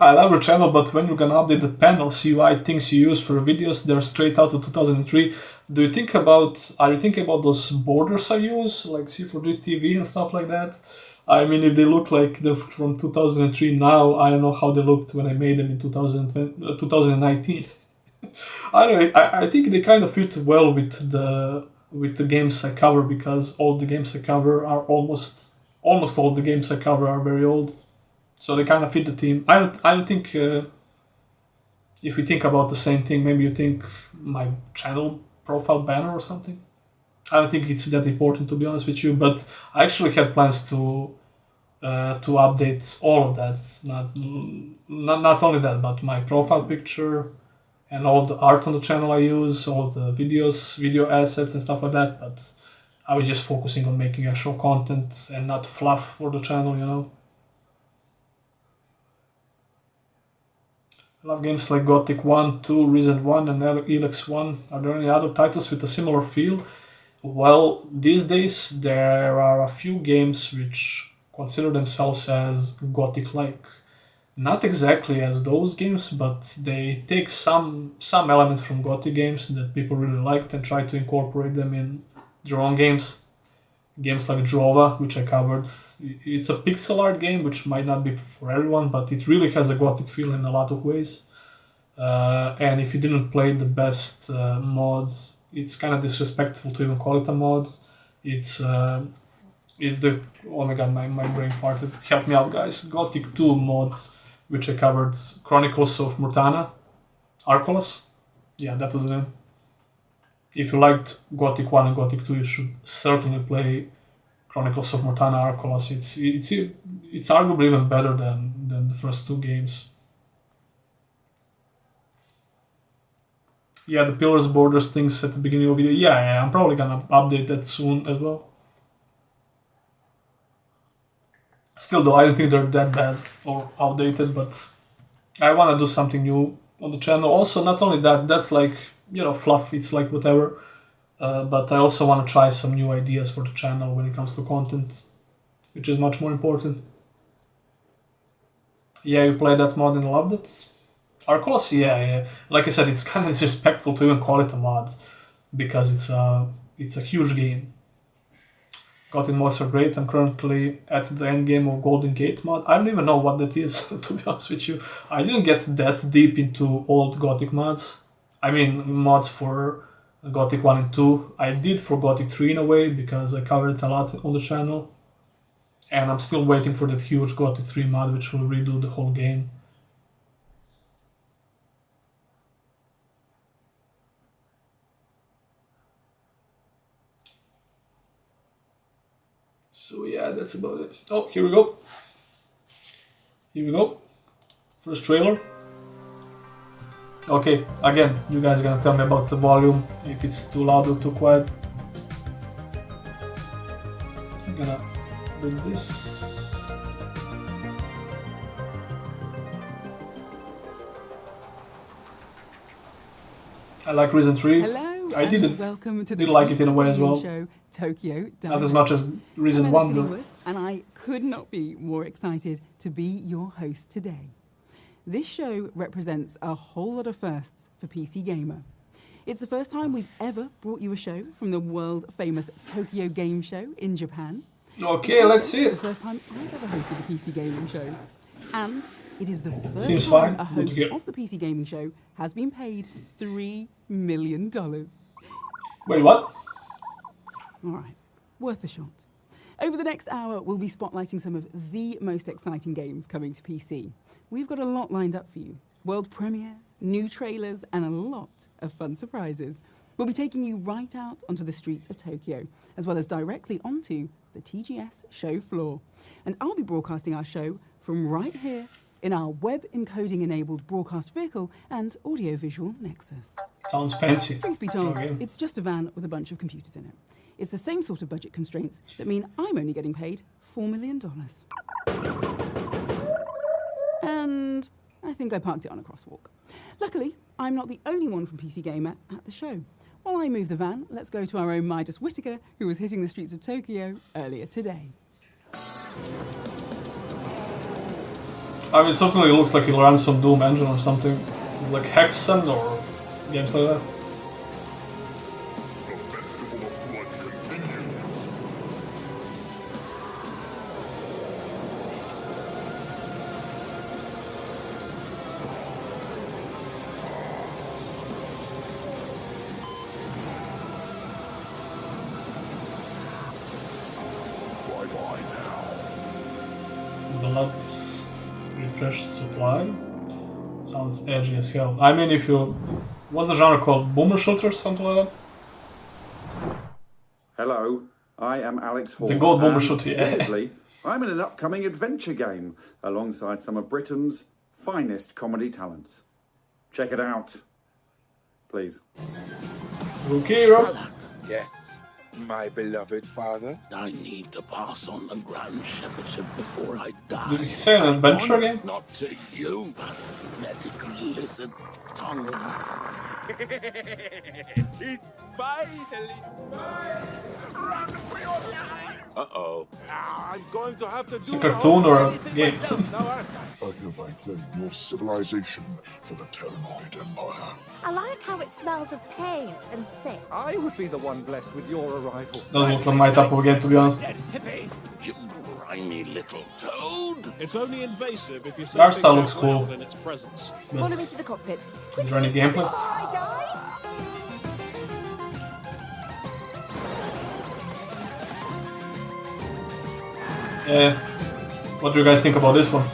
I love your channel, but when you're gonna update the panels, UI things you use for videos, they're straight out of 2003. Are you thinking about those borders I use, like C4G TV and stuff like that? I mean, if they look like they're from 2003 now, I don't know how they looked when I made them in 2019. I don't know, I think they kind of fit well with the games I cover, because all the games I cover are almost all the games I cover are very old. So they kind of fit the theme. I don't think, if we think about the same thing, maybe you think my channel profile banner or something. I don't think it's that important, to be honest with you. But I actually had plans to update all of that. Not only that, but my profile picture and all the art on the channel I use, all the videos, video assets and stuff like that. But I was just focusing on making actual content and not fluff for the channel, you know. I love games like Gothic 1, 2, Resident 1, and Elex 1. Are there any other titles with a similar feel? Well, these days there are a few games which consider themselves as Gothic-like. Not exactly as those games, but they take some elements from Gothic games that people really liked and try to incorporate them in their own games. Games like Drova, which I covered. It's a pixel art game, which might not be for everyone, but it really has a Gothic feel in a lot of ways. And if you didn't play the best mods, it's kind of disrespectful to even call it a mod. It's the oh my god, my brain farted. Help me out, guys. Gothic 2 mods, which I covered. Chronicles of Murtana, Arcolas. Yeah, that was the name. If you liked Gothic 1 and Gothic 2, you should certainly play Chronicles of Mortana Arcolas. It's arguably even better than the first two games. Yeah, the pillars, borders, things at the beginning of the video. Yeah, I'm probably gonna update that soon as well. Still though, I don't think they're that bad or outdated, but I wanna do something new on the channel. Also, not only that, that's like, fluff, it's like whatever. But I also want to try some new ideas for the channel when it comes to content, which is much more important. Yeah, you played that mod and loved it? Arcolas, yeah. Like I said, it's kind of disrespectful to even call it a mod, because it's a huge game. Gothic mods are great. I'm currently at the end game of Golden Gate mod. I don't even know what that is, to be honest with you. I didn't get that deep into old Gothic mods. I mean, mods for Gothic 1 and 2. I did for Gothic 3 in a way, because I covered it a lot on the channel. And I'm still waiting for that huge Gothic 3 mod, which will redo the whole game. So yeah, that's about it. Oh, here we go. First trailer. Okay, again, you guys are gonna tell me about the volume, if it's too loud or too quiet. I'm gonna bring this. I like Resident 3. Hello, I didn't welcome to the like it in a way as PC well. Show, Tokyo Not as much as Resident 1 though. And I could not be more excited to be your host today. This show represents a whole lot of firsts for PC Gamer. It's the first time we've ever brought you a show from the world-famous Tokyo Game Show in Japan. Okay, let's see It's it. the first time I've ever hosted the PC Gaming Show. And it is the first Seems time fine. a Good to host hear. of the PC Gaming Show has been paid $3 million. Wait, what? All right, worth a shot. Over the next hour, we'll be spotlighting some of the most exciting games coming to PC. We've got a lot lined up for you. World premieres, new trailers, and a lot of fun surprises. We'll be taking you right out onto the streets of Tokyo, as well as directly onto the TGS show floor. And I'll be broadcasting our show from right here in our web encoding-enabled broadcast vehicle and audiovisual nexus. Sounds fancy. Truth be told, Okay. it's just a van with a bunch of computers in it. It's the same sort of budget constraints that mean I'm only getting paid $4 million. And I think I parked it on a crosswalk. Luckily, I'm not the only one from PC Gamer at the show. While I move the van, let's go to our own Midas Whittaker, who was hitting the streets of Tokyo earlier today. I mean, it certainly looks like it runs on Doom Engine or something. Like Hexen or games like that. Blood refresh supply sounds edgy as hell. I mean, if you, what's the genre called? Boomer shooters, something like that. Hello, I am Alex Hall. The gold boomer and shooter, yeah. weirdly, I'm in an upcoming adventure game alongside some of Britain's finest comedy talents. Check it out, please. Rukiro. Yes, my beloved father. I need to pass on the grand shepherdship before I die. Did he say an adventure game? Not to you, pathetic lizard tongue. It's finally mine. Run for your life. Uh-oh. I'm going to have to do a cartoon or a game? I hereby claim your civilization for the Terranoid Empire. I like how it smells of paint and sick. I would be the one blessed with your arrival. Doesn't look like my type of game, to be honest. You grimy little toad. It's only invasive if you say Art style things looks out cool. loud in its presence. Follow me to the cockpit. Is there any gameplay? Before I die? Yeah. What do you guys think about this one?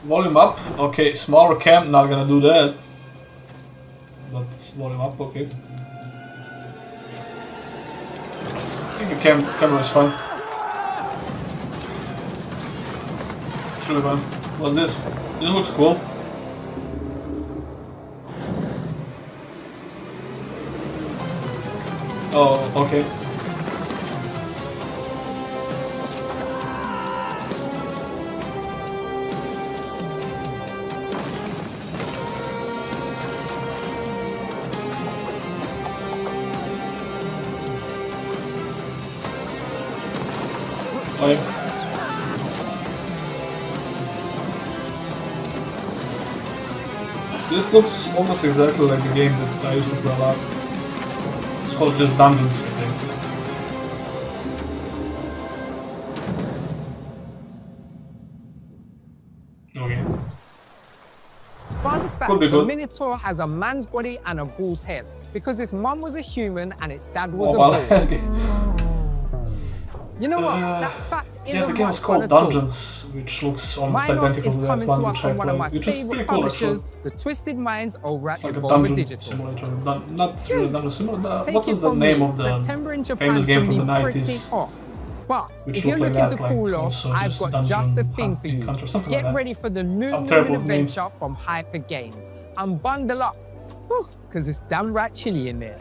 Volume up. Okay, smaller cam, not gonna do that. But volume up, okay. I think the camera is fine. It's really fun. What's this? This looks cool. Oh, okay. Oh, yeah. This looks almost exactly like the game that I used to play a lot. It's called just Dungeons, I think. Okay. Fun fact, Could be the good. Minotaur has a man's body and a bull's head because his mum was a human and its dad was Oh, a well, bull. that's good. You know what? That fact Yeah, isn't the game much is fun called at all. Dungeons, which looks almost Minos identical is to that coming one to us which I from one of my played, which is favorite pretty cool actually. publishers, the Twisted Minds over It's at like a Evolver dungeon Digital. simulator. Not really a dungeon simulator. Take What was it the from name me, of the September in Japan famous game can from the be pretty 90s? hot. But Which if you're looked like looking that, to like cool off, also I've just got just the Dungeon thing for you. Hunter, something Get like that. ready for the new terrible Lumen names. adventure from Hyper Games and bundle up, because it's damn right chilly in there.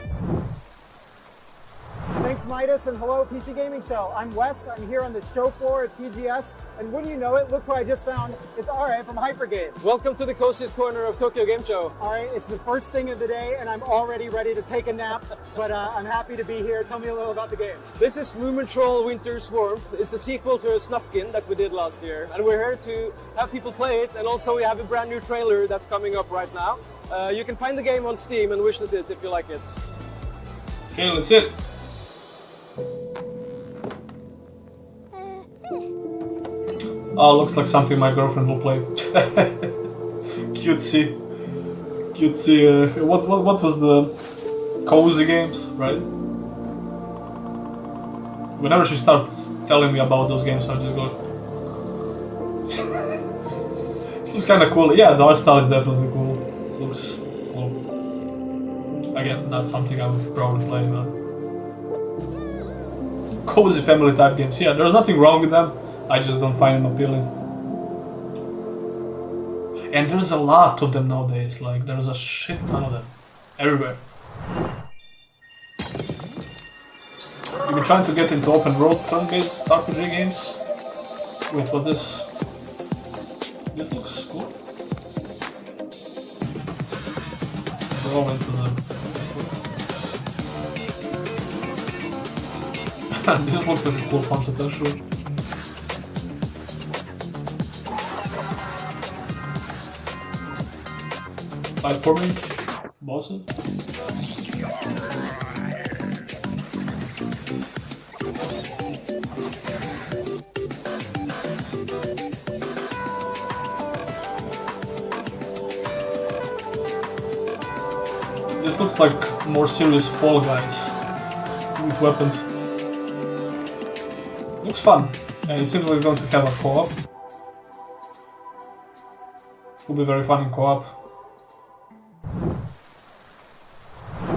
Thanks, Midas, and hello, PC Gaming Show. I'm Wes. I'm here on the show floor at TGS, and wouldn't you know it, look who I just found. It's RA from Hyper Games. Welcome to the coziest corner of Tokyo Game Show. All right, it's the first thing of the day, and I'm already ready to take a nap, but I'm happy to be here. Tell me a little about the games. This is Moomintroll Winter Swarm. It's a sequel to a Snufkin that we did last year, and we're here to have people play it, and also we have a brand new trailer that's coming up right now. You can find the game on Steam and wishlist it if you like it. Okay, let's see it. Oh, looks like something my girlfriend will play. Cutesy. What was the cozy games, right? Whenever she starts telling me about those games, I just go, This is kind of cool. Yeah, the art style is definitely cool. Looks cool. Again, not something I would probably play, but cozy family type games. Yeah, there's nothing wrong with them. I just don't find them appealing. And there's a lot of them nowadays. Like there's a shit ton of them everywhere. You've been trying to get into open world turn-based RPG games. Wait, what's this? This looks cool. We're all into them. This looks like a cool concept actually. Platforming bosses. This looks like more serious Fall Guys with weapons. Looks fun, and it seems like we're going to have a co-op. Will be very fun in co-op.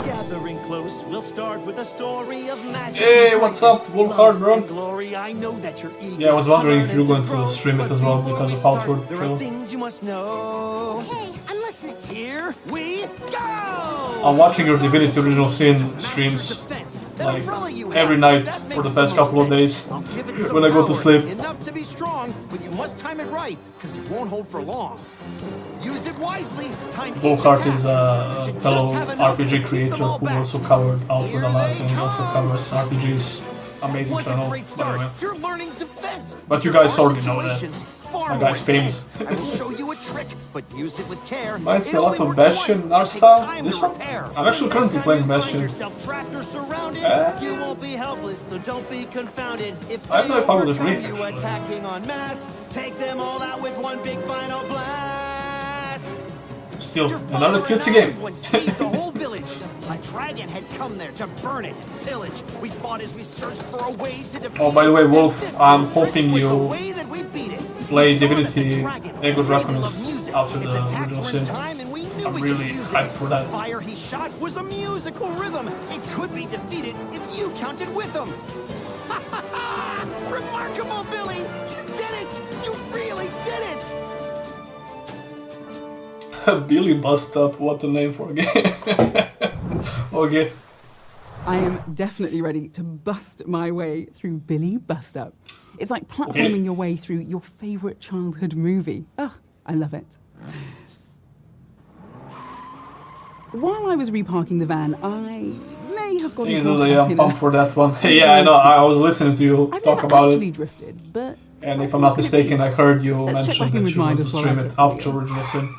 Gathering close, we'll start with a story of magic. Hey, what's up, Wolfhard, bro? Glory, I know that you're eager. Yeah, I was wondering if you were going to stream it as well because of Outward There Trail. are things you must know. Okay, I'm listening. Here we go! I'm watching your Divinity Original Sin streams like every night for the past couple of days when I go to sleep. Enough to be strong, but you must time it right, because it won't hold for long. Use it wisely. Time Wolfhard is a fellow RPG creator who also covered Outward a lot and he also covers RPGs. Amazing channel, by the way. You're learning defense. But you guys already know that. My guy's famous. I will show you a trick, but use it with care. Reminds me a lot of Bastion art style. This one? I'm actually currently playing Bastion. You won't be helpless, so don't be confounded. If I don't know if I would agree, you actually. attacking en masse, take them all out with one big final blast. Still, another cutesy game. The whole village. A dragon had come there to burn it and pillage. We fought as we searched for a way to defeat. Oh, by the way, Wolf, I'm hoping The you way that we beat it. play Divinity Ego Draconis after the original Sin. I'm really hyped for that. The fire he shot was a musical rhythm. It could be defeated if you counted with him. Remarkable, Billy! You did it! You really did it! Billy Bust Up, what a name for a game. Okay. I am definitely ready to bust my way through Billy Bust Up. It's like platforming your way through your favourite childhood movie. Ugh, I love it. While I was reparking the van, I may have gotten caught up in pumped for that one. Yeah, I know. I was listening to you I've talk never about actually it. drifted, but And if I'm not mistaken, I heard you Let's check mention back in that with you want to Midas while stream I it take up to Original Sin.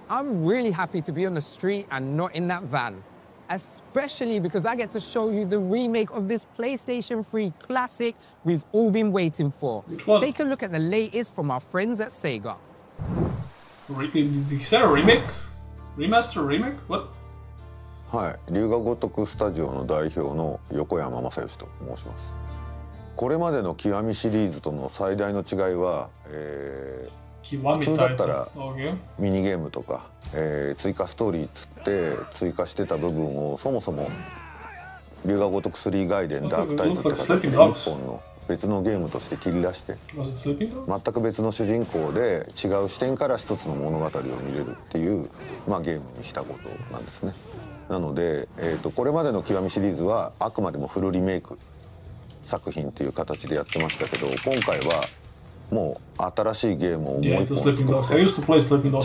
I'm really happy to be on the street and not in that van. Especially because I get to show you the remake of this PlayStation 3 classic we've all been waiting for. Which one? Take a look at the latest from our friends at Sega. Is that a remake? Remaster? Remake? What? はい、龍が如くスタジオの代表の横山正義と申します。これまでの極みシリーズとの最大の違いは、普通だったらミニゲームとか、追加ストーリーつって追加してた部分をそもそも龍が如く3ガイデンダークタイプって形で1本の別のゲームとして切り出して全く別の主人公で違う視点から一つの物語を見れるっていう、まあ、ゲームにしたことなんですね。なので、これまでの極みシリーズはあくまでもフルリメイク作品っていう形でやってましたけど、今回はもう新しいゲームをもう一本作って違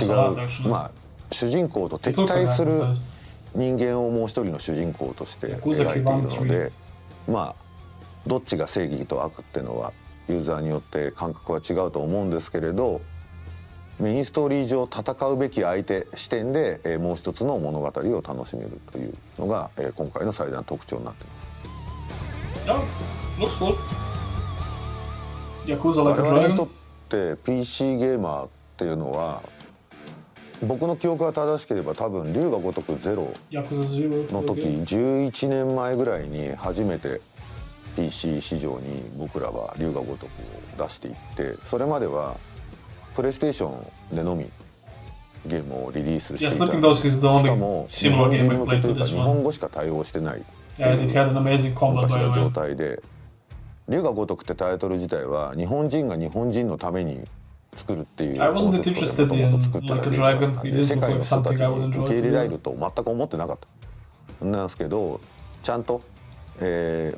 う、まあ主人公と敵対する人間をもう一人の主人公として描いているので、まあどっちが正義と悪っていうのはユーザーによって感覚は違うと思うんですけれど、メインストーリー上戦うべき相手視点でもう一つの物語を楽しめるというのが今回の最大の特徴になっています。我々にとって PC ゲーマーっていうのは僕の記憶が正しければ多分龍が如くゼロの時11年前ぐらいに初めて PC 市場に僕らは龍が如くを出していって、それまではプレイステーションでのみゲームをリリースしていた。しかも日本人向けというか日本語しか対応してない昔の状態で、龍が如くってタイトル自体は日本人が日本人のために作るっていうコンセプトでもともと作ってたゲームなんで、世界の人たちに受け入れられると全く思ってなかったなんですけど、ちゃんと、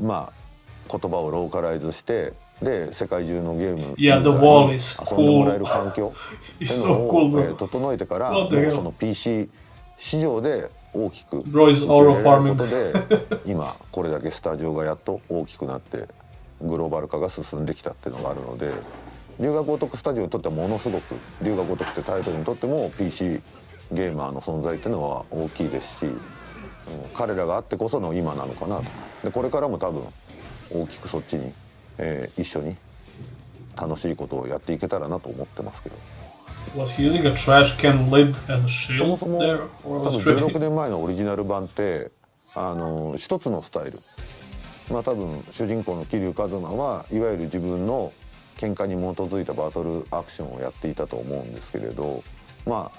まあ言葉をローカライズしてで世界中のゲームに遊んでもらえる環境っていうのを整えてからもうその PC 市場で大きく受け入れられることで今これだけスタジオがやっと大きくなってグローバル化が進んできたっていうのがあるので、龍が如くスタジオにとってはものすごく龍が如くってタイトルにとっても PC ゲーマーの存在っていうのは大きいですし、彼らがあってこその今なのかなと。でこれからも多分大きくそっちに、一緒に楽しいことをやっていけたらなと思ってますけど。Was he using a trash can lid as a そも shield そも there? 多 Or 分 was it 16年前のオリジナル版って一つのスタイル、まあ多分主人公の桐生一馬はいわゆる自分の喧嘩に基づいたバトルアクションをやっていたと思うんですけれど、まあ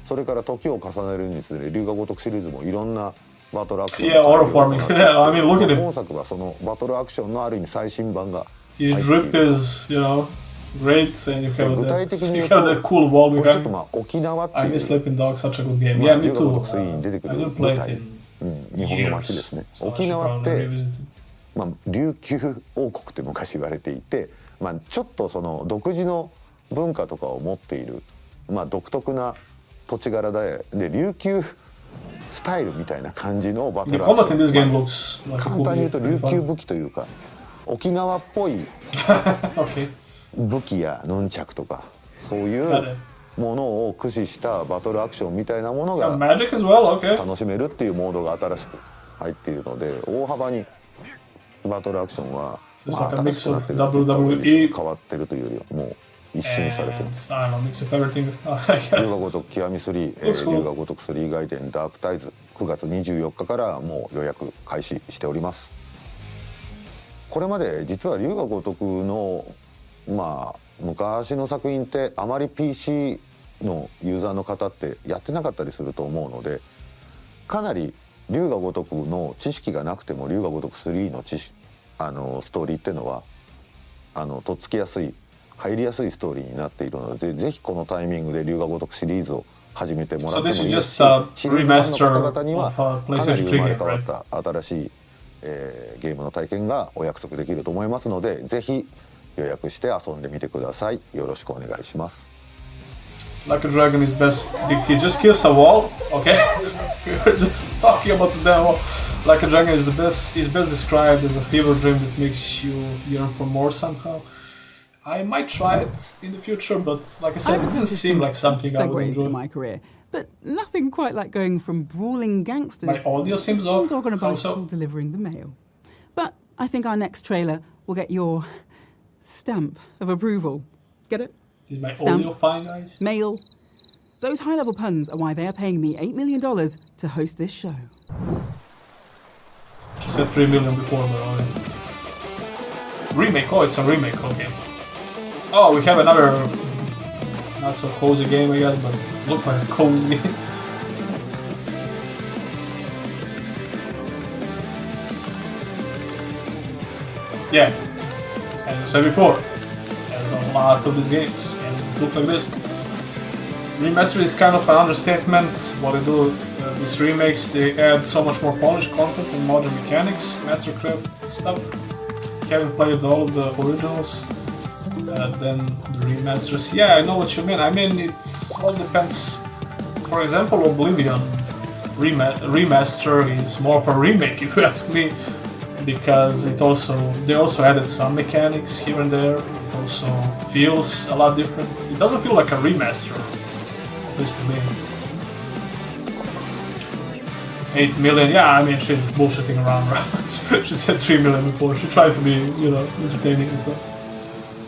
それから時を重ねるにつれ龍が如くシリーズもいろんなバトルアクション Yeah, auto farming. Yeah, I mean, look at him. 今作はそのバトルアクションのある意味最新版が His drip is, you know, great, and you have 具体的に that, 言 you う have と that cool wall これちょっ behind. とまあ沖縄って I いう miss Sleeping Dogs, such a good game. まあ Yeah, me 龍が too. 如く3に出てく I る didn't 舞 play 台 it in 日本の街ですね。 years, so I 沖 should 縄っ probably て revisit it. まあ、琉球王国って昔言われていて、まあ、ちょっとその独自の文化とかを持っている、まあ、独特な土地柄で琉球スタイルみたいな感じのバト The ルアク combat シ in ョ this ン、 game ま looks あ like 簡 it 単に言う could と be 琉 pretty 球 fun. 武器というか沖縄っぽい Okay. 武器やヌンチャクとかそういうものを駆使したバトルアクションみたいなもの Yeah, が magic as well, okay. 楽しめるっていうモードが新しく入っているので大幅にバトルアクションは、まあ、新しくなってるって言った方がいいでしょう。変わってるというよりはもう一新されてます。 I don't know, mix of everything. I 龍 guess. が如く極み3、 Looks cool. 龍が如く3外伝ダークタイズ9月24日からもう予約開始しております。これまで実は龍が如くのまあ昔の作品ってあまり PC のユーザーの方ってやってなかったりすると思うので、かなり龍が如くの知識がなくても龍が如く3のストーリーっていうのはとっつきやすい入りやすいストーリーになっているので、ぜひこのタイミングで龍が如くシリーズを始めてもらってもいいですし、シリーズファンの方々にはかなり生まれ変わった新しい、ゲームの体験がお約束できると思いますので、ぜひ予約して遊んでみてください。よろしくお願いします。 Like a Dragon is best. Did he just kiss a wall? Okay. We were just talking about the demo. Like a Dragon is best described as a fever dream that makes you yearn for more somehow. I might try it in the future, but like I said, it didn't seem like something I would segues enjoy. in my career, but nothing quite like going from brawling gangsters My audio to seems a small off. dog on a How so? bicycle delivering the mail. But I think our next trailer will get your stamp of approval. Get it? Is my Stamp. audio fine, guys? Mail. Those high-level puns are why they are paying me $8 million to host this show. She said 3 million before, but already. Remake? Oh, it's a remake, okay. Oh, we have another not so cozy game, I guess, but looks like a cozy game. Yeah, as I said before, there's a lot of these games, and it looks like this. Remaster is kind of an understatement. What they do, these remakes, they add so much more polished content and modern mechanics, Mastercraft stuff. Haven't played all of the originals, then the remasters. Yeah, I know what you mean. I mean, it all depends. For example, Oblivion remaster is more of a remake, if you ask me, because they also added some mechanics here and there. It also feels a lot different. It doesn't feel like a remaster, at least to me. 8 million, yeah, I mean, she's bullshitting around, right? She said 3 million before. She tried to be, you know, entertaining and stuff.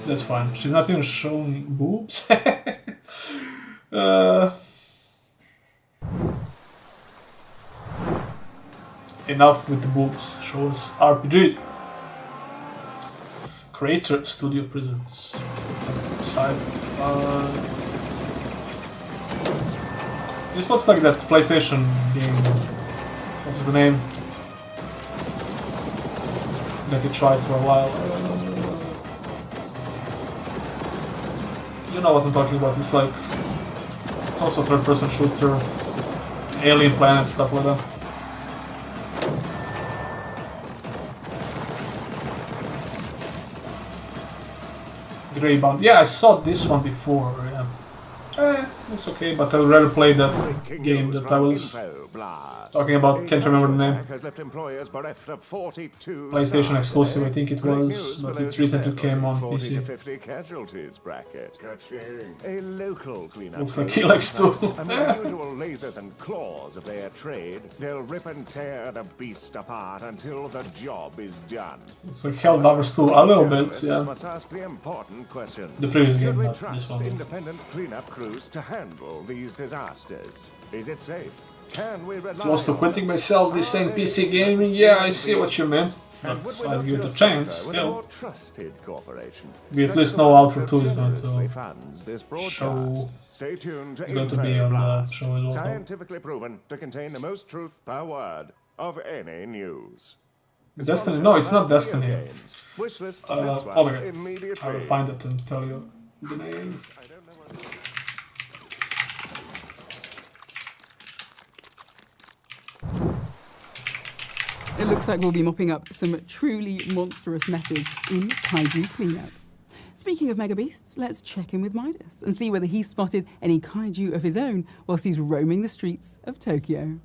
That's fine. She's not even showing boobs. Enough with the boobs. Show us RPGs. Creator Studio Presents. Side. This looks like that PlayStation game. What's the name? That you tried for a while. You know what I'm talking about. It's like it's also a third-person shooter, alien planet, stuff like that. Greybound. Yeah, I saw this one before. Yeah, it's okay, but I would rather play that game that I was talking about. Can't remember the name. PlayStation exclusive, I think it was, but it recently came on PC. Looks like he likes to. Unusual lasers and claws of their trade, they'll rip and tear the beast apart until the job is done. It's like Helldivers 2 a little bit, yeah. Must ask the important questions. The previous Should game, we not this trust one. independent cleanup crews to handle these disasters? Is it safe? Can we rely Close to quitting myself, this ain't PC gaming. Yeah, I see what you mean. But let's give it a chance, still. We at least know Alpha 2 is going to show. Stay tuned to It's going to be on the show as well. Scientifically proven to contain the most truth per word of any news. Destiny? No, it's not Destiny. Wishlist Oh this my one god. I will find it and tell you the name. It looks like we'll be mopping up some truly monstrous messes in Kaiju Cleanup. Speaking of Mega Beasts, let's check in with Midas and see whether he's spotted any kaiju of his own whilst he's roaming the streets of Tokyo.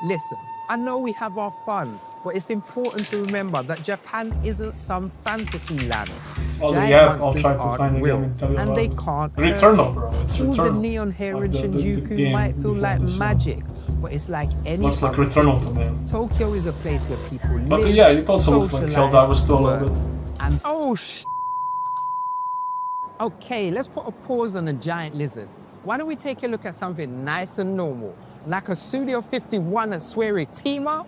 Listen, I know we have our fun, but it's important to remember that Japan isn't some fantasy land. Well, Giant yeah, I'll monsters try to aren't find a real, game and tell you and about they it. can't Returnal, hurt bro. It's All the Returnal. neon hair Like and the Shinjuku game might feel before like this one. magic, but it's like any Looks like other Returnal city. to me. Tokyo is a place where people But live, yeah, it also looks like socialize, Helldivers 2 a little work, bit. and Okay, let's put a pause on the giant lizard. Why don't we take a look at something nice and normal, like a Studio 51 and Swery team up?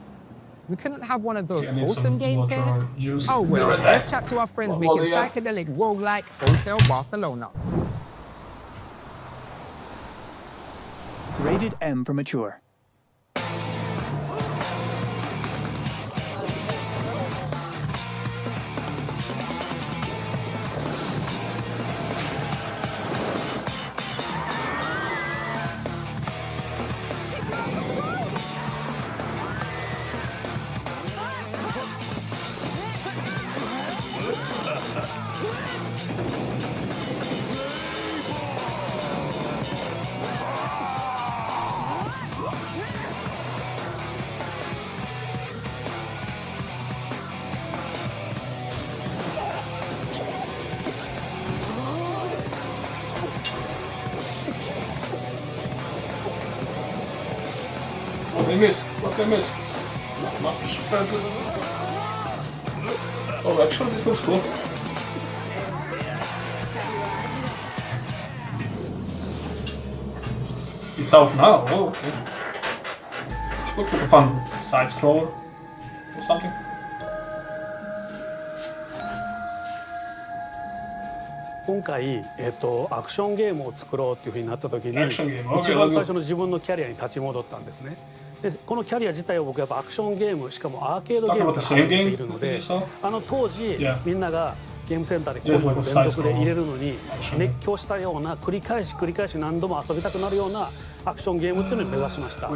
We couldn't have one of those Okay, I need wholesome some games water here. or juice. Oh Be well, right back. let's chat to our friends What making do you have? psychedelic roguelike Hotel Barcelona. Rated M for mature. What I missed? What I missed? Not much. Oh, actually, this looks cool. It's out now. Oh, okay. Looks like a fun side scroller or something. 今回、アクションゲームを作ろうっていうふうになった時にアクションゲーム一番最初の自分のキャリアに立ち戻ったんですね。でこのキャリア自体を僕やっぱアクションゲームしかもアーケードゲームで始めているので当時みんながゲームセンターでコンボを連続で入れるのに熱狂したような繰り返し何度も遊びたくなるようなアクションゲームっていうのを目指しました。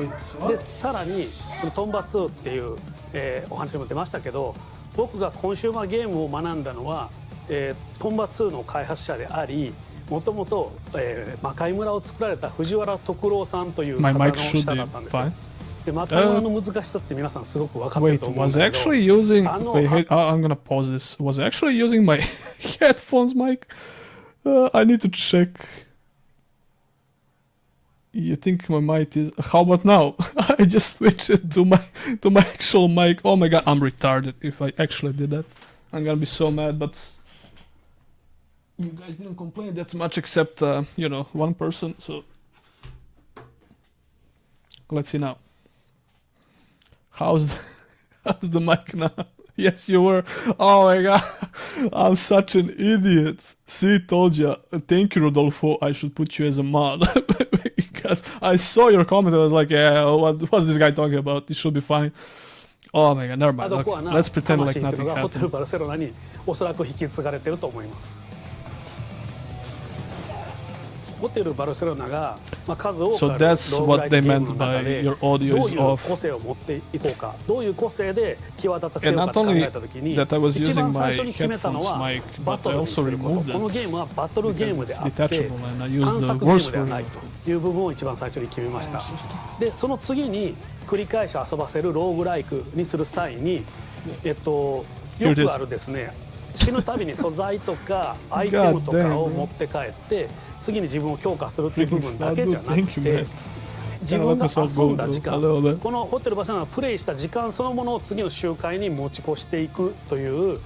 でさらにこのトンバ2っていう、お話も出ましたけど僕がコンシューマーゲームを学んだのはトンバ2の開発者でありもともと魔界村を作られた藤原徳郎さんという方の下だったんですよ。で魔界村の難しさって皆さんすごく分かってると思うんだけど was actually using wait, I'm gonna pause this. Was I actually using my headphones mic? I need to check. You think my mic is how about now? I just switched it to my actual mic. Oh my god, I'm retarded if I actually did that. I'm gonna be so mad, but you guys didn't complain that much except you know, one person, so let's see now. How's the mic now? Yes, you were. Oh my god. I'm such an idiot. See, told you. Thank you, Rodolfo. I should put you as a mod. Because I saw your comment. I was like, yeah, what's this guy talking about? This should be fine. Oh my god, never mind. Okay, let's pretend like nothing happened. バルセロナにおそらく引き継がれてると思います。ホテルバルセロナが数多くあるローグライクゲームの中でどういう個性を持っていこうか、どういう個性で際立たせようかと考えたときに、一番最初に決めたのはバトルにすること。このゲームはバトルゲームであって探索ゲームではないという部分を一番最初に決めました。で、その次に繰り返し遊ばせるローグライクにする際に、よくあるですね、死ぬたびに素材とかアイテムとかを持って帰って次に自分を強化するっていう部分だけじゃなくて、自分が遊んだ時間、このホテルバルセロナがプレイした時間そのものを次の周回に持ち越していくという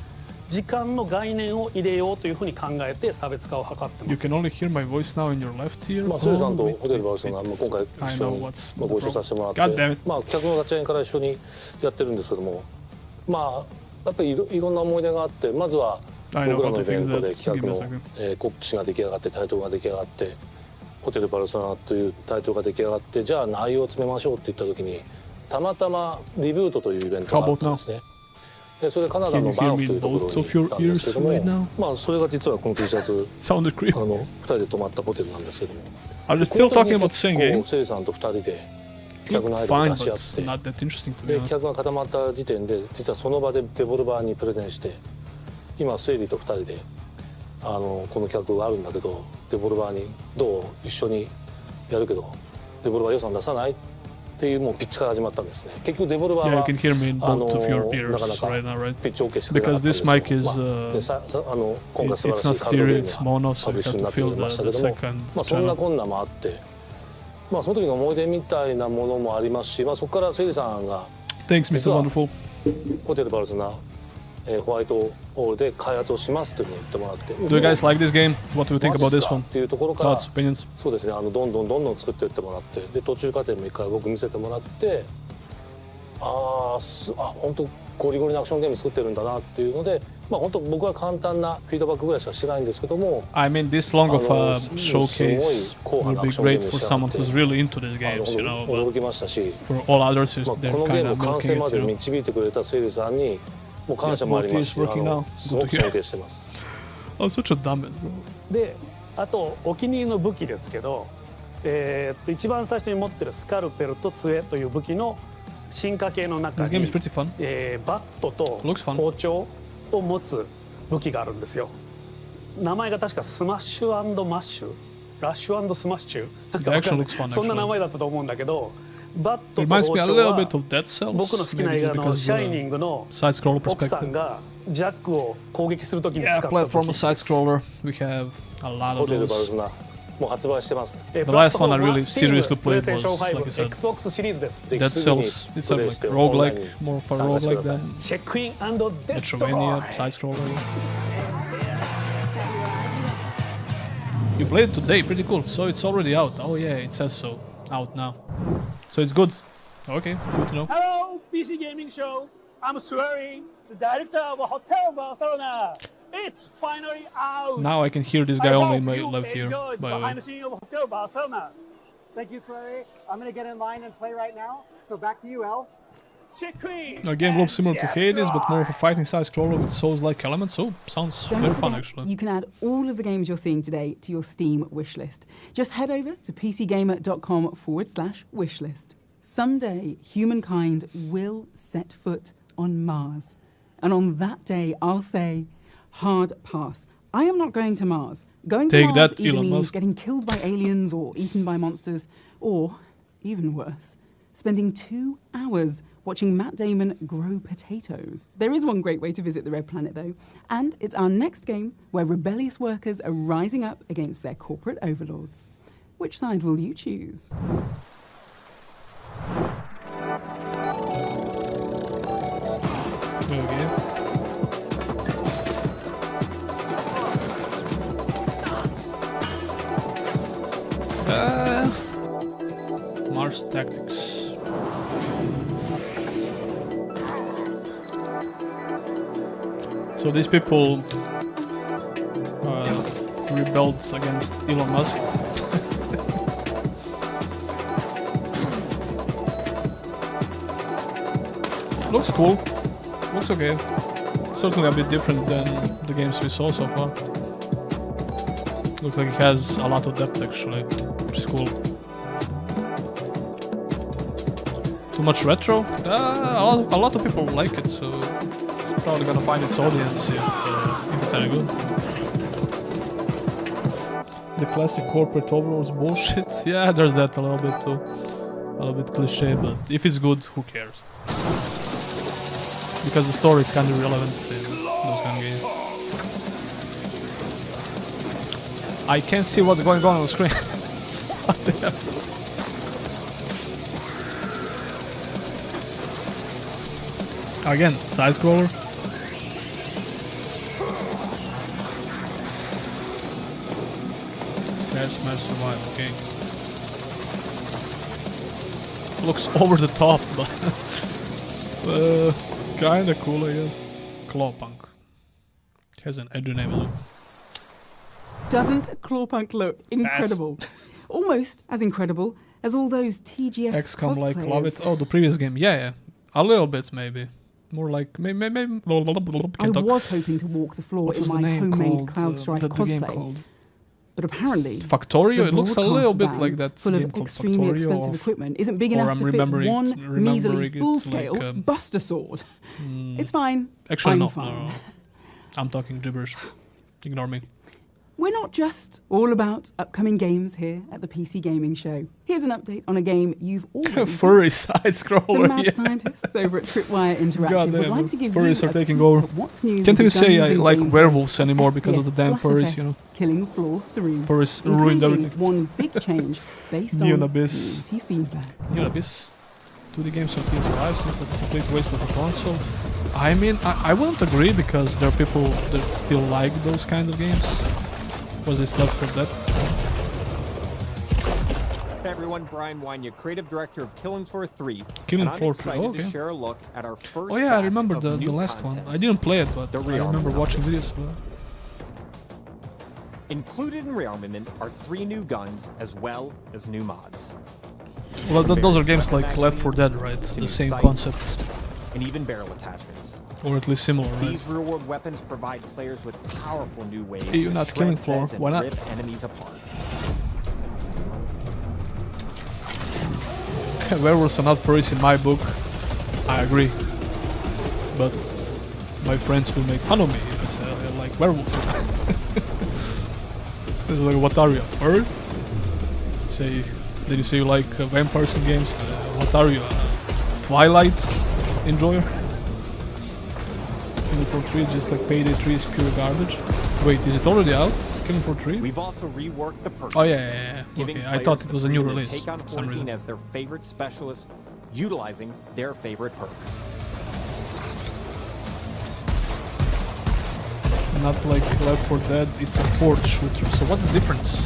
時間の概念を入れようというふうに考えて差別化を図ってます。You can only hear my voice now in your left ear. スレさんとホテルバルセロナ今回一緒にご一緒させてもらって、客の立ち会いから一緒にやってるんですけども、やっぱりいろんな思い出があって、まずは僕らのイベントで企画の告知が出来上がってタイトルが出来上がってホテルバルセロナというタイトルが出来上がって、じゃあ内容を詰めましょうって言った時にたまたまリブートというイベントがあったんですね。でそれカナダのバンフというところに行ったんですけども、それが実はこの T シャツ2人で泊まったホテルなんですけども、この時にセリさんと2人で客の間で出し合ってで客が固まった時点で実はその場でデボルバーにプレゼンして、今セイリーと2人でこの企画があるんだけどデボルバーにどう一緒にやるけどデボルバー予算出さないっていうもうピッチから始まったんですね。結局デボルバーはなかなかピッチ OK してくれなかったんですけど、今回素晴らしいカードゲームがパブリッシュになっていましたけども、そんな困難もあって、その時の思い出みたいなものもありますし、そこからセイリーさんが実はホテルバルセロナホワイトホールで開発をしますというふうに言ってもらって、Do you guys like this game? What do you think about this one? っていうところからそうですね、どんどん作っていってもらって、で途中過程も一回僕見せてもらって、本当ゴリゴリなアクションゲーム作ってるんだなっていうので、本当僕は簡単なフィードバックぐらいしかしてないんですけども、I mean, this long of a showcase would be great for someone who's really into these games, you know. 驚きましたし、for all others, they're このゲー kind ム of 完成 milking ま it, で you know. 導いてくれたセイリーさんにもう感謝もありますし、すごく尊敬してます。I'm such a dumbass, bro. で、あとお気に入りの武器ですけど、一番最初に持ってるスカルペルと杖という武器の進化系の中に、バットと包丁を持つ武器があるんですよ。名前が確かスマッシュ&マッシュ、ラッシュ&スマッシュ、そんな名前だったと思うんだけど、バットと包丁は僕の好きな映画のシャイニングの奥さんがジャックを攻撃するときに使った武器です。ホテルバルセロナもう発売してます。The last one I really seriously played was, like I said, Xbox シリーズです。Dead Cells. It's a like roguelike, more of a roguelike than チェックイン&デストロイ。 Metrovania, side-scroller. You played it today, pretty cool. So it's already out. Oh yeah, it says so. Out now. So it's good. Okay, good to know. Hello, PC Gaming Show. I'm Swearing, the director of Hotel Barcelona. It's finally out. Now I can hear this guy only in my left ear. By the way. Behind the scenes of Hotel Barcelona. Thank you, Swearing. I'm gonna get in line and play right now. So back to you, El. A game looks similar to Hades, but more of a fighting side scroller with Souls-like elements, so sounds very fun actually. You can add all of the games you're seeing today to your Steam wishlist. Just head over to pcgamer.com/wishlist. Someday, humankind will set foot on Mars. And on that day, I'll say, hard pass. I am not going to Mars. Going to Mars either means getting killed by aliens or eaten by monsters, or, even worse, spending 2 hours watching Matt Damon grow potatoes. There is one great way to visit the Red Planet, though, and it's our next game where rebellious workers are rising up against their corporate overlords. Which side will you choose? Mars Tactics. So these people rebelled against Elon Musk. Looks cool. Looks okay. Certainly a bit different than the games we saw so far. Looks like it has a lot of depth actually, which is cool. Too much retro? A lot of people like it, so it's probably gonna find its audience if it's any good. The classic corporate overalls bullshit? Yeah, there's that a little bit too. A little bit cliche, but if it's good, who cares? Because the story is kind of relevant in those kind of games. I can't see what's going on the screen. What the hell? Again, side scroller. Scratch, smash, survive. Okay. Looks over the top, but kinda cool, I guess. Clawpunk. Has an edgy name. Doesn't Clawpunk look incredible? Almost as incredible as all those TGS XCOM like cosplayers. love it. Oh, the previous game. Yeah. A little bit maybe. More like maybe. I was hoping to walk the floor in my homemade Cloud Strike cosplay. But apparently, Factorio? It looks a little bit van like that full game of called extremely Factorio, expensive equipment isn't big or enough I'm to fit remembering one measly it full-scale like, Buster Sword. It's fine. Actually, I'm no, fine. no. I'm talking gibberish. Ignore me. We're not just all about upcoming games here at the PC Gaming Show. Here's an update on a game you've already Furry side scroller. The mad scientists over at Tripwire Interactive would like to give furries you are taking over. what's new. Can't even with the say I guns like and werewolves anymore because of the damn FPS furries, you know. Killing Floor 3, Furries ruined including everything. one big change based on Neon Abyss. community feedback. Neon Abyss. 2D games on PS5 seems like a complete waste of a console. I mean, I wouldn't agree because there are people that still like those kind of games. Was this Left 4 Dead? Hey everyone, Brian Wanya, creative director of Killing Floor 3. Killing and I'm Floor 3, excited okay. to share a look at our first Oh yeah, I batch remember of the new last content. one. I didn't play it, but The I remember Rearmament watching Update. videos of it. Included in Rearmament are 3 new guns as well as new mods. Well, those are games Weapon like Left 4 Dead, right? magazines, The same sights, concept. And even barrel attachments. Or at least similar, right? These real-world weapons provide players with powerful new ways Hey, you're to not shred Killing Floor. sets and Why not? rip enemies apart. Werewolves are not furries in my book. I agree. But my friends will make fun of me if I say I like werewolves. It's like, what are you, a furry? Say, did you say you like vampires in games? What are you, a Twilight enjoyer? Killing Floor 3 just like Payday 3 is pure garbage. Wait, is it already out? Killing Floor 3? We've also reworked the perk Oh yeah, system, yeah. giving Okay, I thought players it was a the new freedom to release Take on for some Horsing reason. as their favorite specialist, utilizing their favorite perk. Not like Left 4 Dead, it's a fourth shooter. So what's the difference?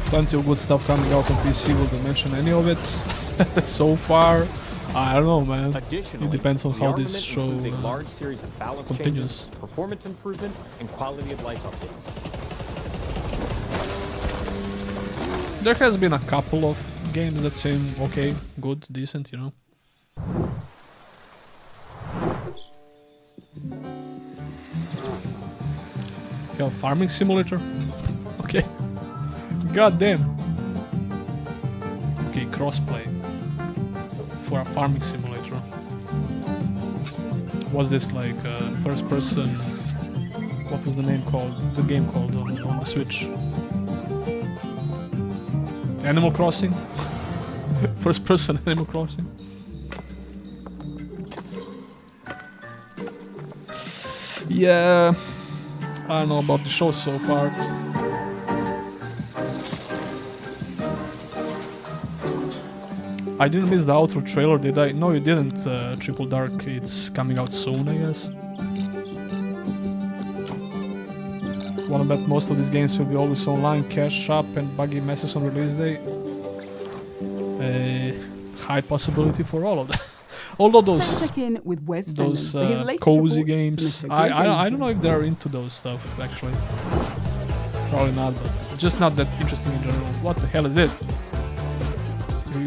Plenty of good stuff coming out on PC. Will they mention any of it so far? I don't know, man. It depends on how this show includes a large series of balance continues. changes, performance improvements, and quality of life updates. There has been a couple of games that seem okay, good, decent, you know. Yeah, farming simulator. Okay. God damn. Okay, crossplay for a farming simulator. Was this like first person? What was the name called? The game called on the Switch? Animal Crossing? First person Animal Crossing? Yeah, I don't know about the show so far. I didn't miss the outro trailer, did I? No, you didn't, Triple Dark. It's coming out soon, I guess. Wanna bet most of these games will be always online, cash shop, and buggy messes on release day? A high possibility for all of them. Although Let's check in with Wes those Fenton for his latest cozy report games, from the Tokyo Game I don't know Show. if they're into those stuff actually. Probably not, but just not that interesting in general. What the hell is this?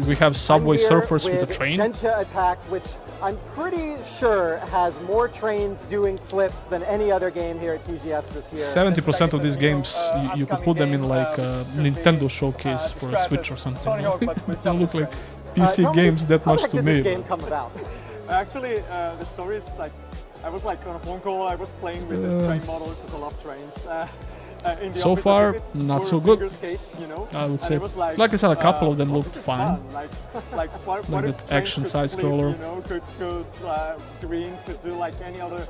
We have Subway Surfers with a train. Densha Attack, which I'm pretty sure has more trains doing flips than any other game here at TGS this year. 70% of these games, you could put them in like a Nintendo showcase for a Switch or something. They don't look like PC games that much to me. How did this game come about? Actually, the story is like, I was like on a phone call, I was playing with the train model because I love trains. In the So office far, of it, not for so good. figure skate, you know? I would And say. it was Like I said, a couple of them what looked is fine. fun? Like what Like if that trains action could side flip, scroller. You know, could green, could do like any other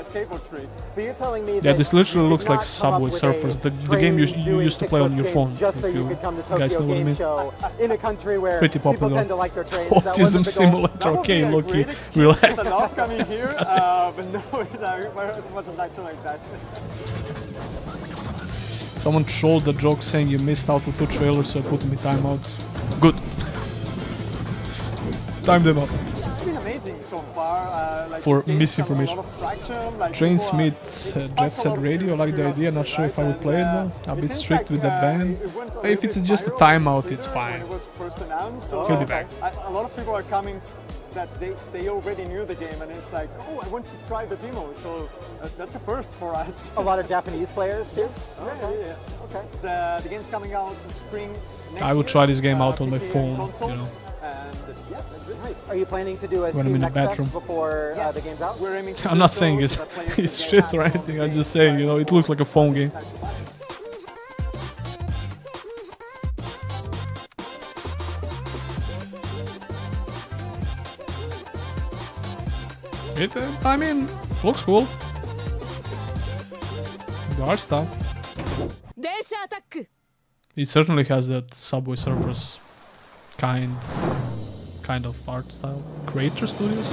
skateboard trick. So you're telling me Yeah, that this literally you looks did like not come up Subway with Surfers, a the game you train used to play on doing your kickflips phone. game just so if you could come to guys Tokyo know what I Game mean. Show in a country where Pretty people popular. tend to like their trains. That Autism wasn't the goal. Simulator, okay, Loki, relax. I love coming here, but no, it wasn't actually like that. Someone trolled the joke saying you missed out on 2 trailers, so I put them in timeouts. Good. Time them out. It's been amazing so far. Like For games misinformation. have a lot of traction, like Trains people are- meet Jet Set Radio, I like the idea, not sure if I would play it though. A bit strict with that ban. If it's just a timeout, it's fine. When it was first announced, so He'll be back. a lot of people are coming that they already knew the game, and it's like, oh, I want to try the demo. So that's a first for us. A lot of Japanese players too? Yeah. Okay. The game's coming out in spring next I would year, try this game out on my PC and phone, consoles, you know. And yeah, that's it. Nice. Are you planning to do a When I'm Steam in the Next Fest bathroom. before Yes. the game's out? We're aiming to I'm do not so saying so it's, that players it's can shit get or hands on anything, the I'm game just saying, you know, it looks like a phone game. I mean, looks cool. The art style. It certainly has that Subway Surfers kind of art style. Creator Studios?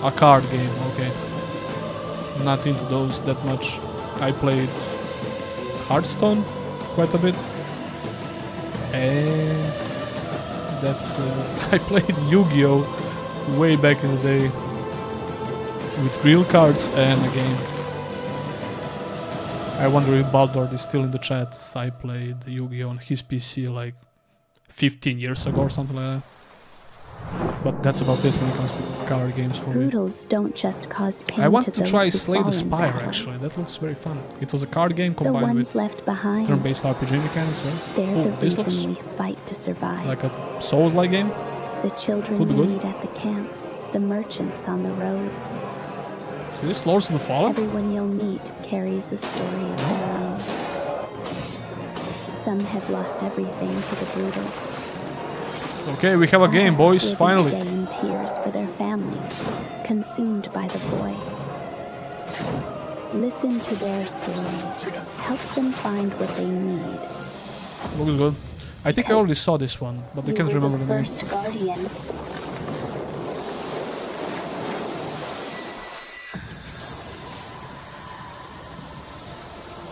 A card game, okay. Not into those that much. I played Hearthstone quite a bit. And that's I played Yu-Gi-Oh! Way back in the day with real cards and a game. I wonder if Baldor is still in the chat. I played Yu-Gi-Oh! On his PC like 15 years ago or something like that. But that's about it when it comes to card games for me. Brutals don't just cause pain I want to to those try who Slay the fall in Spire battle. actually, that looks very fun. It was a card game The combined ones with left behind, turn-based RPG mechanics, right? they're Oh, the this reason looks we fight to survive. like a Souls-like game. The children could be we good. meet at the camp, the merchants on the road. Is this Lords of the Fallen? Everyone you'll meet carries a story of their own. Some have lost everything to the Brutals. Okay, we have a game, boys, Others live finally. each day in tears for their families, consumed by the void. Listen to their stories. Help them find what they need. Looks good. I think I already saw this one, but I You can't were remember the the name. first guardian.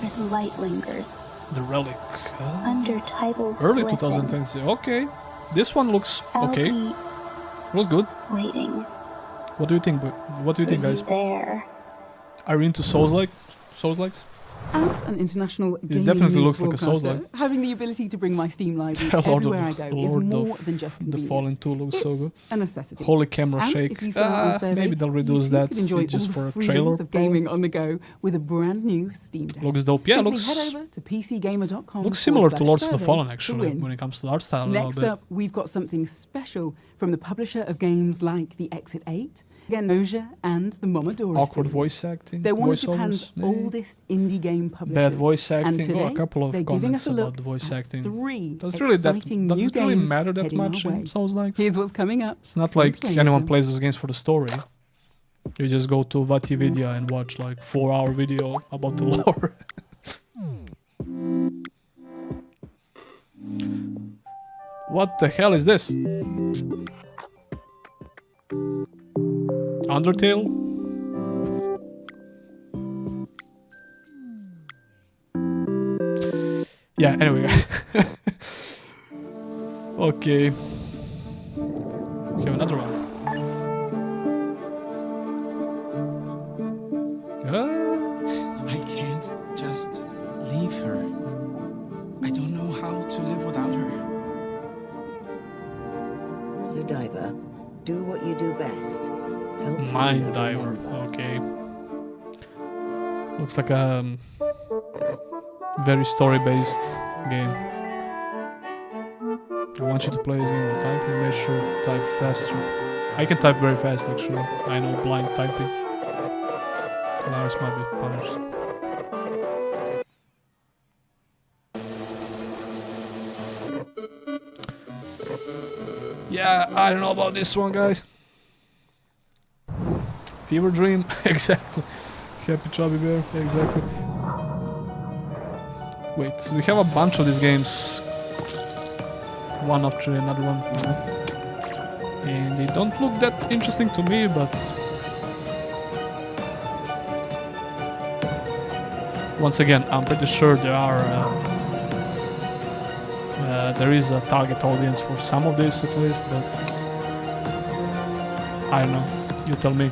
Where the light lingers. The Relic. Under titles Early glisten, 2020. Okay. This one looks okay. I'll Looks good. be waiting. What do you think? What do you think, guys? There. Are you into Souls-likes? As an international gaming definitely news looks like a broadcaster, Souls-like. having the ability to bring my Steam library Lord of everywhere I the- go is Lord more of than just The convenience. Fallen 2 looks so It's good. a necessity. Holy camera And shake. if you fill out our survey, Maybe they'll you reduce too that. could enjoy It's just all for the a freedoms trailer. of gaming on the go with a brand new Steam Deck. Looks dope. Yeah, Simply looks head over to PCGamer.com. looks similar to Lords of the /survey Fallen to actually win. when it comes to the art style. a little Next bit. up, we've got something special from the publisher of games like The Exit 8, Genosha, and the Momodora Awkward series. voice acting. They're one of voiceovers, Japan's maybe. oldest indie game publishers. Bad voice And acting. today, a couple of they're giving comments us a look about the voice acting. three Does really exciting does new it really games matter that heading much our way. in Souls-likes? Here's what's coming up. It's not from like Playism. anyone plays those games for the story. You just go to Vatividia and watch like 4-hour video about the lore. What the hell is this? Undertale? Yeah, anyway. Okay. We have another one. I can't just leave her. I don't know how to live without her. So, Diver, do what you do best. Help Mind Helena Diver. remember. Okay. Looks like a very story-based game. I want you to play this game. Type and make sure to type faster. I can type very fast actually. I know blind typing. Players might be punished. Yeah, I don't know about this one, guys. Fever Dream, exactly. Happy Chubby Bear, exactly. Wait, so we have a bunch of these games. One after another one. And they don't look that interesting to me, but... Once again, I'm pretty sure there is a target audience for some of these at least, but... I don't know, you tell me.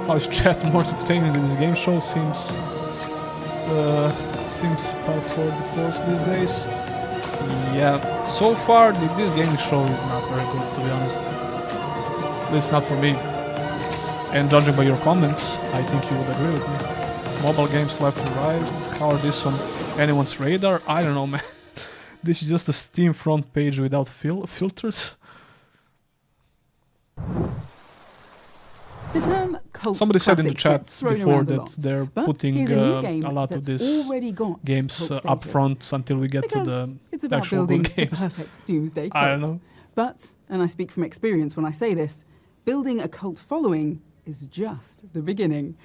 How is chat more entertaining in this game show seems par for the course these days. Yeah, so far this gaming show is not very good, to be honest. At least not for me. And judging by your comments, I think you would agree with me. Mobile games left and right, how are these on anyone's radar? I don't know, man. This is just a Steam front page without filters. The term cult Somebody said in the classic chat gets thrown before around a that lot, they're but putting here's a new game a lot of that's these already got games cult up status. front until we get to Because the it's about actual building good the games. perfect doomsday cult. I don't know. But, and I speak from experience when I say this, building a cult following is just the beginning.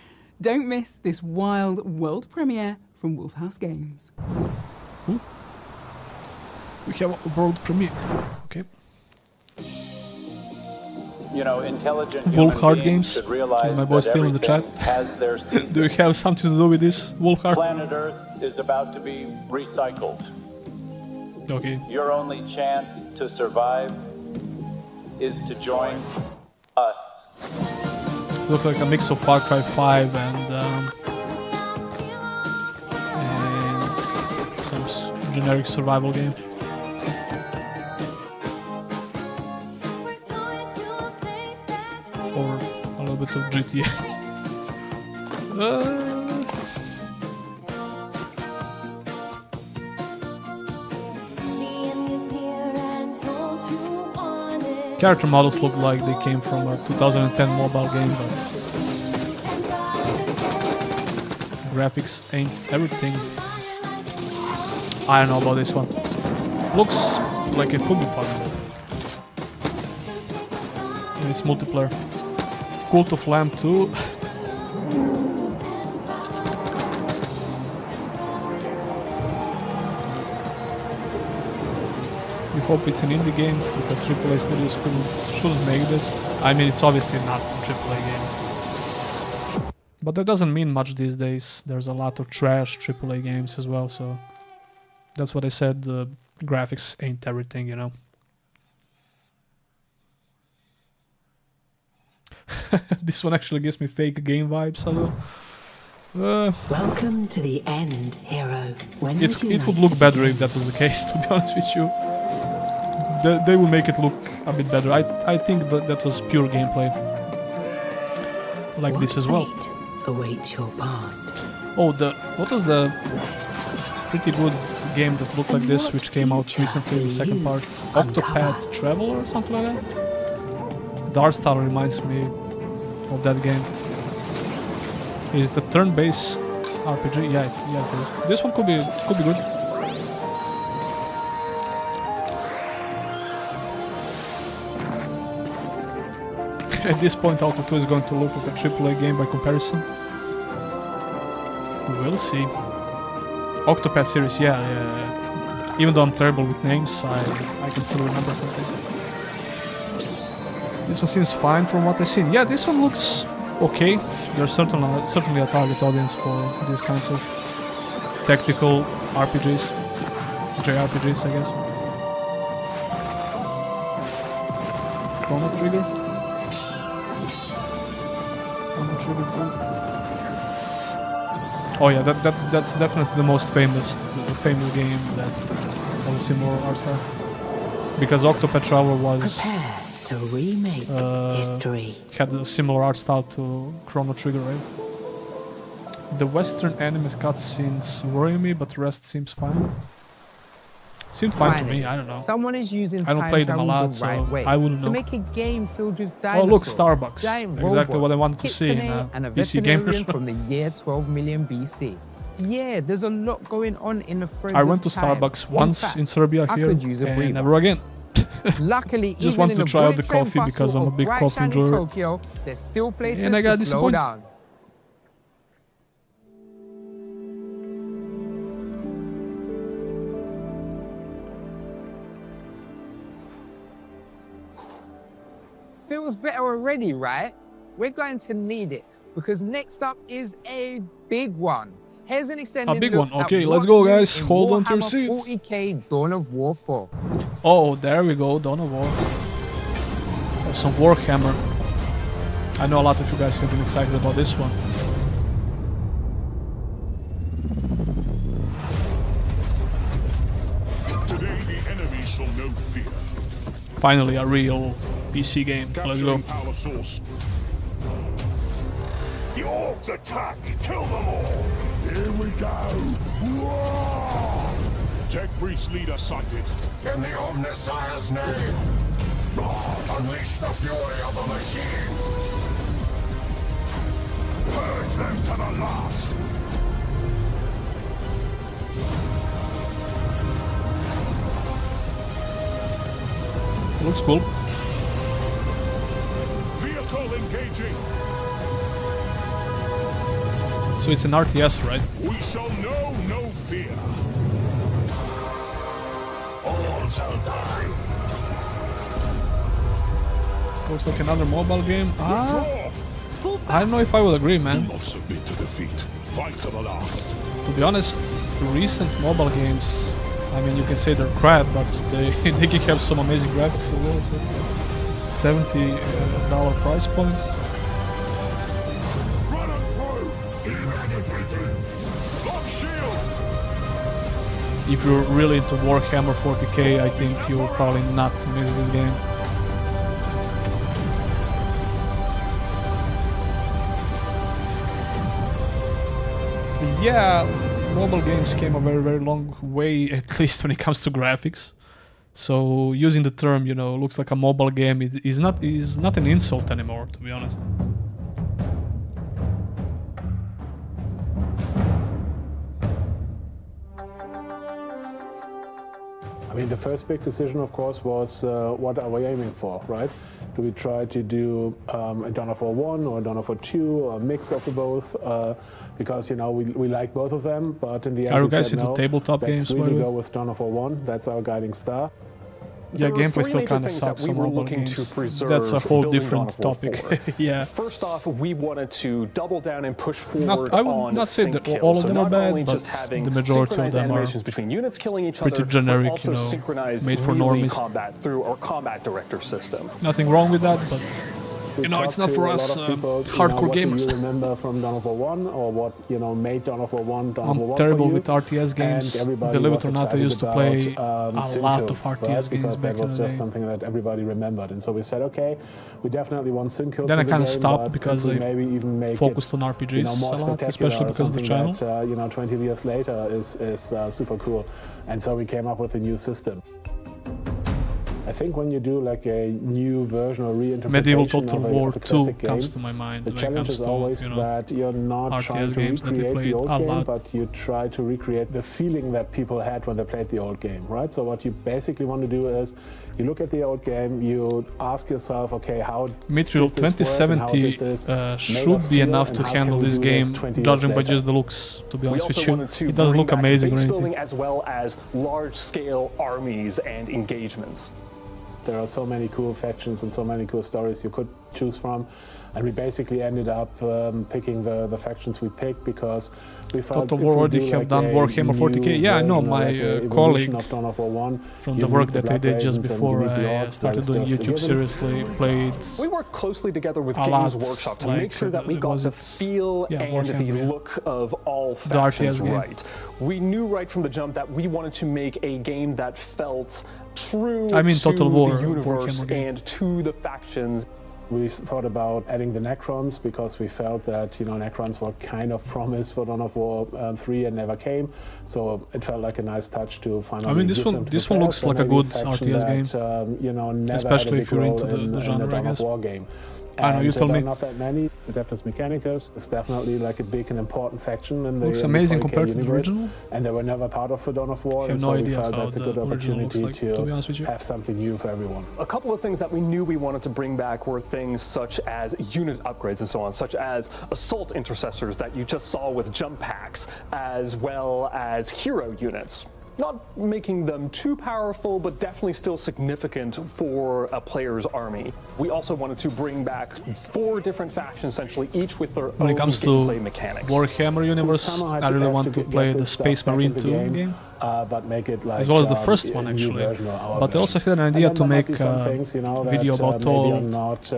Don't miss this wild world premiere from Wolfhouse Games. Ooh. We have a world premiere. Okay. You know, intelligent Wolfhard Games. should realize Is my boy that still in the chat? everything has their season. Do you have something to do with this, Wolfhard? Planet Earth is about to be recycled. Okay. Your only chance to survive is to join us. Look like a mix of Far Cry 5 and some generic survival game. Or a little bit of GTA. Character models look like they came from a 2010 mobile game, but graphics ain't everything. I don't know about this one. Looks like it could be fun. And it's multiplayer. Cult of Lamb 2. We hope it's an indie game because AAA studios shouldn't make this. I mean, it's obviously not a AAA game. But that doesn't mean much these days. There's a lot of trash AAA games as well, so that's what I said. The graphics ain't everything, you know. This one actually gives me fake game vibes a little. Welcome to the end, hero. When it would look better if that was the case, to be honest with you. They will make it look a bit better. I think that was pure gameplay. Like this as well. Awaits your past. Oh, what was the pretty good game that looked like this, which came out recently, the second part? Octopath Traveler or something like that? Darstar reminds me of that game. Is the turn-based RPG? Yeah, it is. This one could be good. At this point, Alpha 2 is going to look like a AAA game by comparison. We'll see. Octopath series, yeah. Even though I'm terrible with names, I can still remember something. This one seems fine from what I've seen. Yeah, this one looks okay. There's certainly a target audience for these kinds of tactical RPGs, JRPGs, I guess. Chrono Trigger. Chrono Trigger Gold. Oh yeah, that's definitely the most famous game that has a similar art style. Because Octopath Traveler was to remake history. Had a similar art style to Chrono Trigger, right? The Western anime cutscenes worry me, but the rest seems fine. Seems fine to me, I don't know. Someone is using I don't play them a lot, so I wouldn't know. To make a game filled with dinosaurs. Oh look, Starbucks. Giant exactly robots, what I wanted to see in a and a PC Gamer veterinarian Show. from the year 12 million BC. Yeah, there's a lot going on in the friends I went to of time. Starbucks once fact, in Serbia I here could use a and breather. never again. Luckily, Just even wanted in to the try out the bullet train coffee because bustle I'm a of big bright coffee shiny enjoyer. Tokyo, there's still places And I got to slow disappointed. down. Feels better already, right? We're going to need it because next up is a big one. Here's an extended A big look one. at Okay, let's what's go, new guys. in Hold on to your Warhammer seats. 40K Dawn of War 4. Oh, there we go, Dawn of War. Some Warhammer. I know a lot of you guys have been excited about this one. Today the enemy shall know fear. Finally, a real PC game. Let's go. Power source. The orcs attack! Kill them all! Here we go! Roar! Tech Priest leader sighted. In the Omnissiah's name! Roar! Unleash the fury of the machines! Purge them to the last! Looks cool. Vehicle engaging! So it's an RTS, right? We shall know no fear. All shall die. Looks like another mobile game. I don't know if I would agree, man. Do not submit to defeat. Fight to the last. To be honest, the recent mobile games, I mean, you can say they're crap, but they can have some amazing graphics as well. So $70 price points. Run them through. Eradicating. Lock shields. If you're really into Warhammer 40k, I think you'll probably not miss this game. Yeah, mobile games came a very, very long way, at least when it comes to graphics. So using the term, you know, looks like a mobile game is not an insult anymore, to be honest. I mean, the first big decision, of course, was what are we aiming for, right? Do we try to do a Dawn of War 1 or a Dawn of War 2, or a mix of the both? Because, you know, we like both of them, but in the end, Are you we guys said into no, tabletop let's games, by really the way? go with Dawn of War 1. That's our guiding star. Yeah, There are gameplay three still major kind of things that sucks we on were mobile looking games. to preserve That's a whole building different Dawn of War topic. 4. Yeah. First off, we wanted to double down and push forward I would on not say sync that kills. all of So them are not bad, only but just having the majority of synchronized them are animations between units killing each pretty other, generic, but also you know, synchronized made for melee normies. combat through our combat director system. Nothing wrong with that, but We you know, it's talked not to for a us lot of people, hardcore what gamers. do you remember from Dawn of War 1, or what, you know, made Dawn of War 1 Dawn of War 1 I'm for terrible you? with RTS games. And everybody Believe was it or not, I excited used to about, play a sync lot of kills, RTS right? games Because back that in was the just day. something that everybody remembered. And so we said, okay, we definitely want sync kills Then I in the kind of game, stopped but because could we I maybe even make focused it, on RPGs you know, more a lot, spectacular, especially because of the something channel. that, you know, 20 years later is super cool. And so we came up with a new system. I think when you do like a new version or reinterpretation Medieval Total War of a 2 classic game, comes to my mind. the when challenge it comes is always to, that you're not RTS trying to games that we recreate the played old a game, lot. but you try to recreate the feeling that people had when they played the old game, right? So what you basically want to do is you look at the old game, you ask yourself, okay, how Mithril did this work and how 2070 did this should make us be feel enough and to how handle can we this do this game, 20 years judging by later? just the looks, to be We honest also with you. wanted to It does bring look back amazing, base doesn't building it? as well as large-scale armies and engagements. There are so many cool factions and so many cool stories you could choose from, and we basically ended up picking the factions we picked because we felt Total if War we already do have like done a Warhammer 40k. new Yeah, I know, version or my like a colleague evolution of Dawn of War 1, from you the work need that he Blood did just Ravens and before you need the I Orcs, that started is doing just a YouTube given. seriously, played We worked closely together with a Games lot, Workshop to like, make sure that we got was the it- feel yeah, and the Warhammer, yeah. look of all The factions RTS game. right. We knew right from the jump that we wanted to make a game that felt true I mean, to Total War, the universe Warhammer game. and to the factions. We thought about adding the Necrons because we felt that, you know, Necrons were kind of promised for Dawn of War 3 and never came. So it felt like a nice touch to finally. I mean, this give one- them to this the one players, looks like a maybe good faction RTS that, you know, never Especially had a if big you're role into the in genre, the I Dawn of guess. War game. I know, you told there me. are not that many. Adeptus Mechanicus is definitely like a big and important faction in the Looks in the amazing 40K compared to the universe, original. and they were never part of the Dawn of War, I have and no so we idea felt how that's a the good original looks opportunity like, to be honest with you. have something new for everyone. A couple of things that we knew we wanted to bring back were things such as unit upgrades and so on, such as assault intercessors that you just saw with jump packs, as well as hero units. Not making them too powerful, but definitely still significant for a player's army. We also wanted to bring back 4 different factions, essentially, each with their When own it comes to gameplay mechanics. Warhammer universe, Somehow I really have want to get play the this stuff Space back Marine in 2 the game. But make it like As well as the first a one, new actually. version of our But I game. also had an And idea then to there might make be some a things, you know, video that, about maybe all are not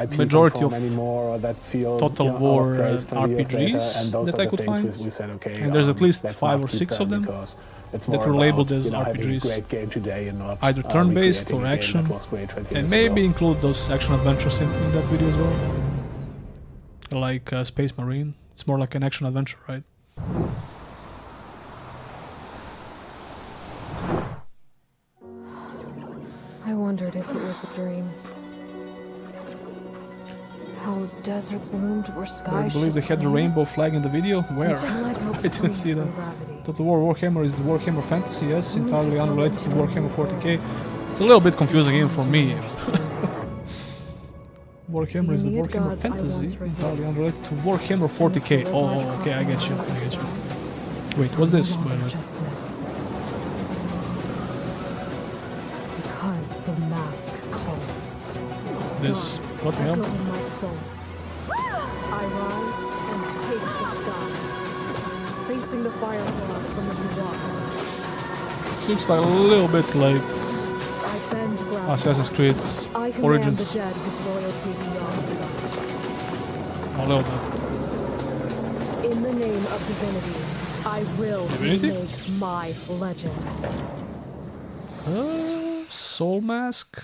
IP majority conform of anymore, or that feel Total you know, War out of place 20 years later, RPGs and those that are I the could things find. we said, okay, And there's at least let's 5 not or keep 6 of them because it's that more were labeled about, as you know, having a RPGs. great game today and not Either turn-based recreating or a game action, that was great 20 and years maybe ago. include those action adventures in that video as well. Like Space Marine. It's more like an action adventure, right? I wondered if it was a dream. How deserts loomed where I skies believe they should had the gleam. rainbow flag in the video. Where? Until I'd hope I didn't free see that. from gravity. Total War Warhammer is the Warhammer Fantasy, yes, Only to entirely fall unrelated to into Warhammer 40k. It's a little bit confusing even for me. Warhammer is the Unique Warhammer gods I Fantasy, once revered. entirely unrelated to Warhammer 40k. Oh, okay, I get you. Wait, what's this? No By the longer way? just myths. Because the mask calls. This, Gods what the hell? echo in my soul. I rise and take the sky, facing the fireflies from the Duat. Looks like a little bit like I bend gravity. Assassin's Creed I command Origins. the dead with loyalty beyond. A little bit. In the name of divinity, I will Divinity? make my legend. Soul Mask?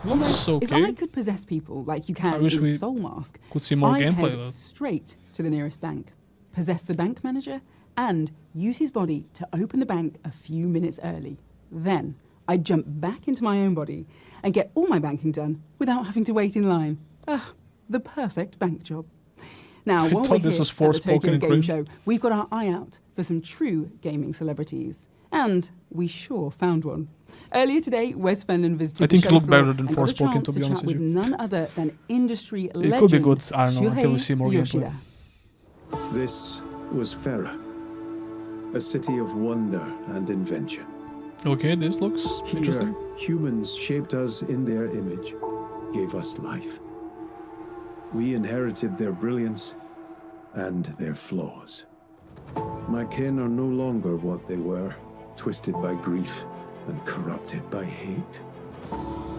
Although, Looks if okay. I could possess people like you I can wish in we Soul Mask, could see more I'd gameplay head though. straight to the nearest bank, possess the bank manager, and use his body to open the bank a few minutes early. Then I'd jump back into my own body and get all my banking done without having to wait in line. Ugh, the perfect bank job. Now, I while thought we're this here was at the Forspoken Tokyo in Game Korean. Show, we've got our eye out for some true gaming celebrities. And we sure found one. Earlier today, Wes Fenlon visited I think the it show looked floor better than and got a Forspoken, chance to be to honest chat with with you. none other than industry It legend could be good, I don't know, until we Shuhei see more gameplay. Yoshida. This was Farah, a city of wonder and invention. Okay, this looks interesting. Here, humans shaped us in their image, gave us life. We inherited their brilliance and their flaws. My kin are no longer what they were, twisted by grief and corrupted by hate.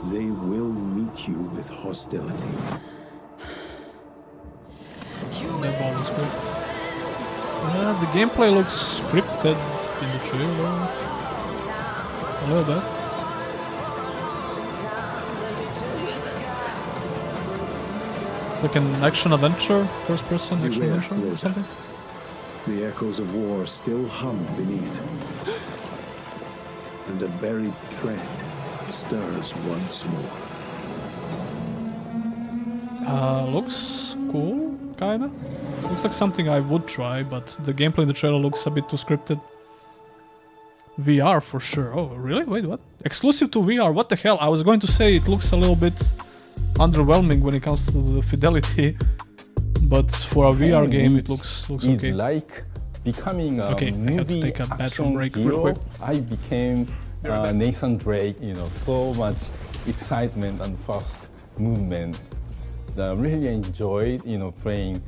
They will meet you with hostility. That ball looks good. The gameplay looks scripted in the trailer. A little bit. It's like an action adventure, first person action Beware, adventure or Rosa. something. The echoes of war still hum beneath. And and a buried thread stirs once more. Looks cool, kinda. Looks like something I would try, but the gameplay in the trailer looks a bit too scripted. VR for sure. Oh, really? Wait, what? Exclusive to VR? What the hell? I was going to say it looks a little bit underwhelming when it comes to the fidelity, but for a VR game it looks okay. It's like becoming a okay, movie I have to take a bathroom break real hero. quick. I became Nathan Drake, so much excitement and fast movement. I really enjoyed, playing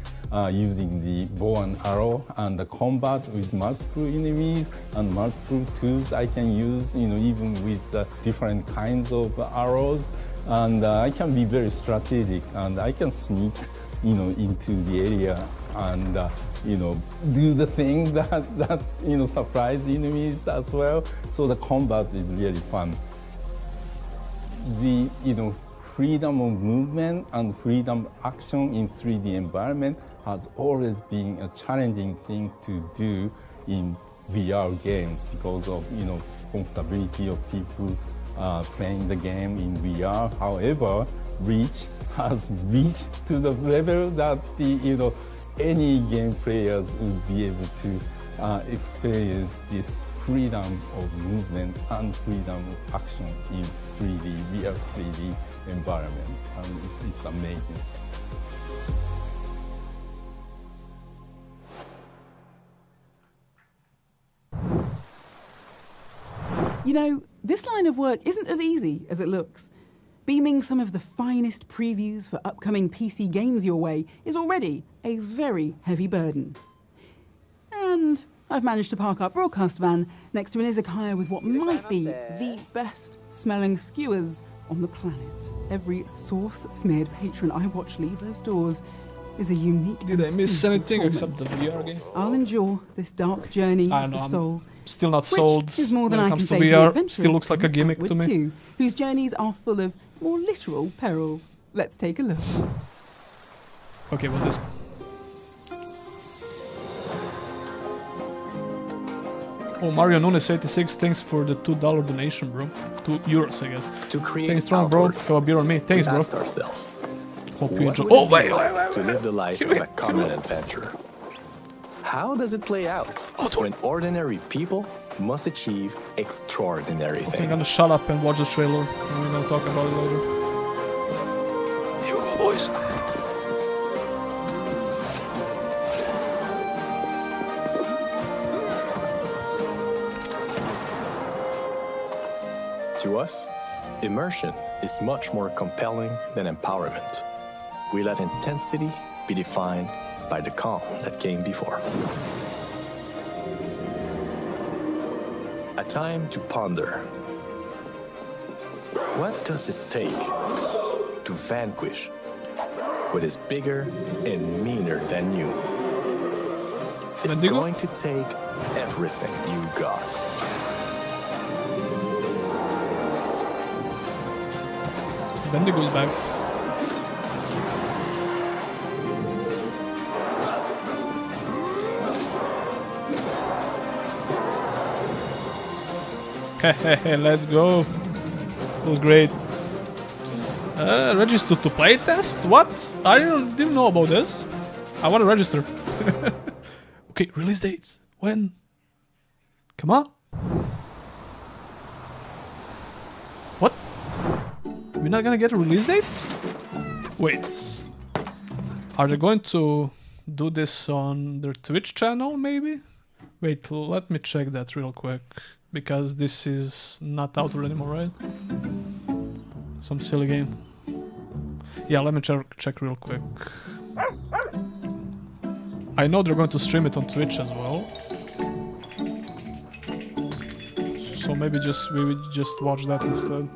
using the bow and arrow and the combat with multiple enemies and multiple tools I can use, even with different kinds of arrows. And I can be very strategic and I can sneak, into the area and, do the thing that surprise enemies as well. So the combat is really fun. The, freedom of movement and freedom of action in 3D environment has always been a challenging thing to do in VR games because of comfortability of people playing the game in VR. However, Reach has reached to the level that any game players would be able to experience this freedom of movement and freedom of action in 3D, VR 3D environment, and it's amazing. This line of work isn't as easy as it looks. Beaming some of the finest previews for upcoming PC games your way is already a very heavy burden. And I've managed to park our broadcast van next to an izakaya with what might be the best smelling skewers on the planet. Every sauce-smeared patron I watch leave those doors is a unique... Did I miss anything except the VR game? I'll endure this dark journey of the soul. Still not sold is more than when it I comes can to say VR. Still looks like a gimmick to me. Too, whose journeys are full of more literal perils. Let's take a look. Okay, what's this? Oh, Mario Nunes 86, thanks for the $2 donation, bro. €2, I guess. To create Staying strong, bro. Have a beer on me. Thanks, bro. Ourselves. Hope you enjoy. Oh, wait. To live the life of a common adventure. How does it play out when ordinary people must achieve extraordinary things? I'm gonna shut up and watch the trailer, and we're gonna talk about it later. Here we go, boys. To us, immersion is much more compelling than empowerment. We let intensity be defined by the calm that came before. A time to ponder. What does it take to vanquish what is bigger and meaner than you? It's going to take everything you got. Bendigo is back. Let's go. It was great. Register to play test? What? I didn't know about this. I want to register. Okay, release dates. When? Come on. What? We're not gonna get a release date? Wait. Are they going to do this on their Twitch channel, maybe? Wait, let me check that real quick. Because this is not out anymore, right? Some silly game. Yeah, let me check real quick. I know they're going to stream it on Twitch as well. So maybe we would just watch that instead.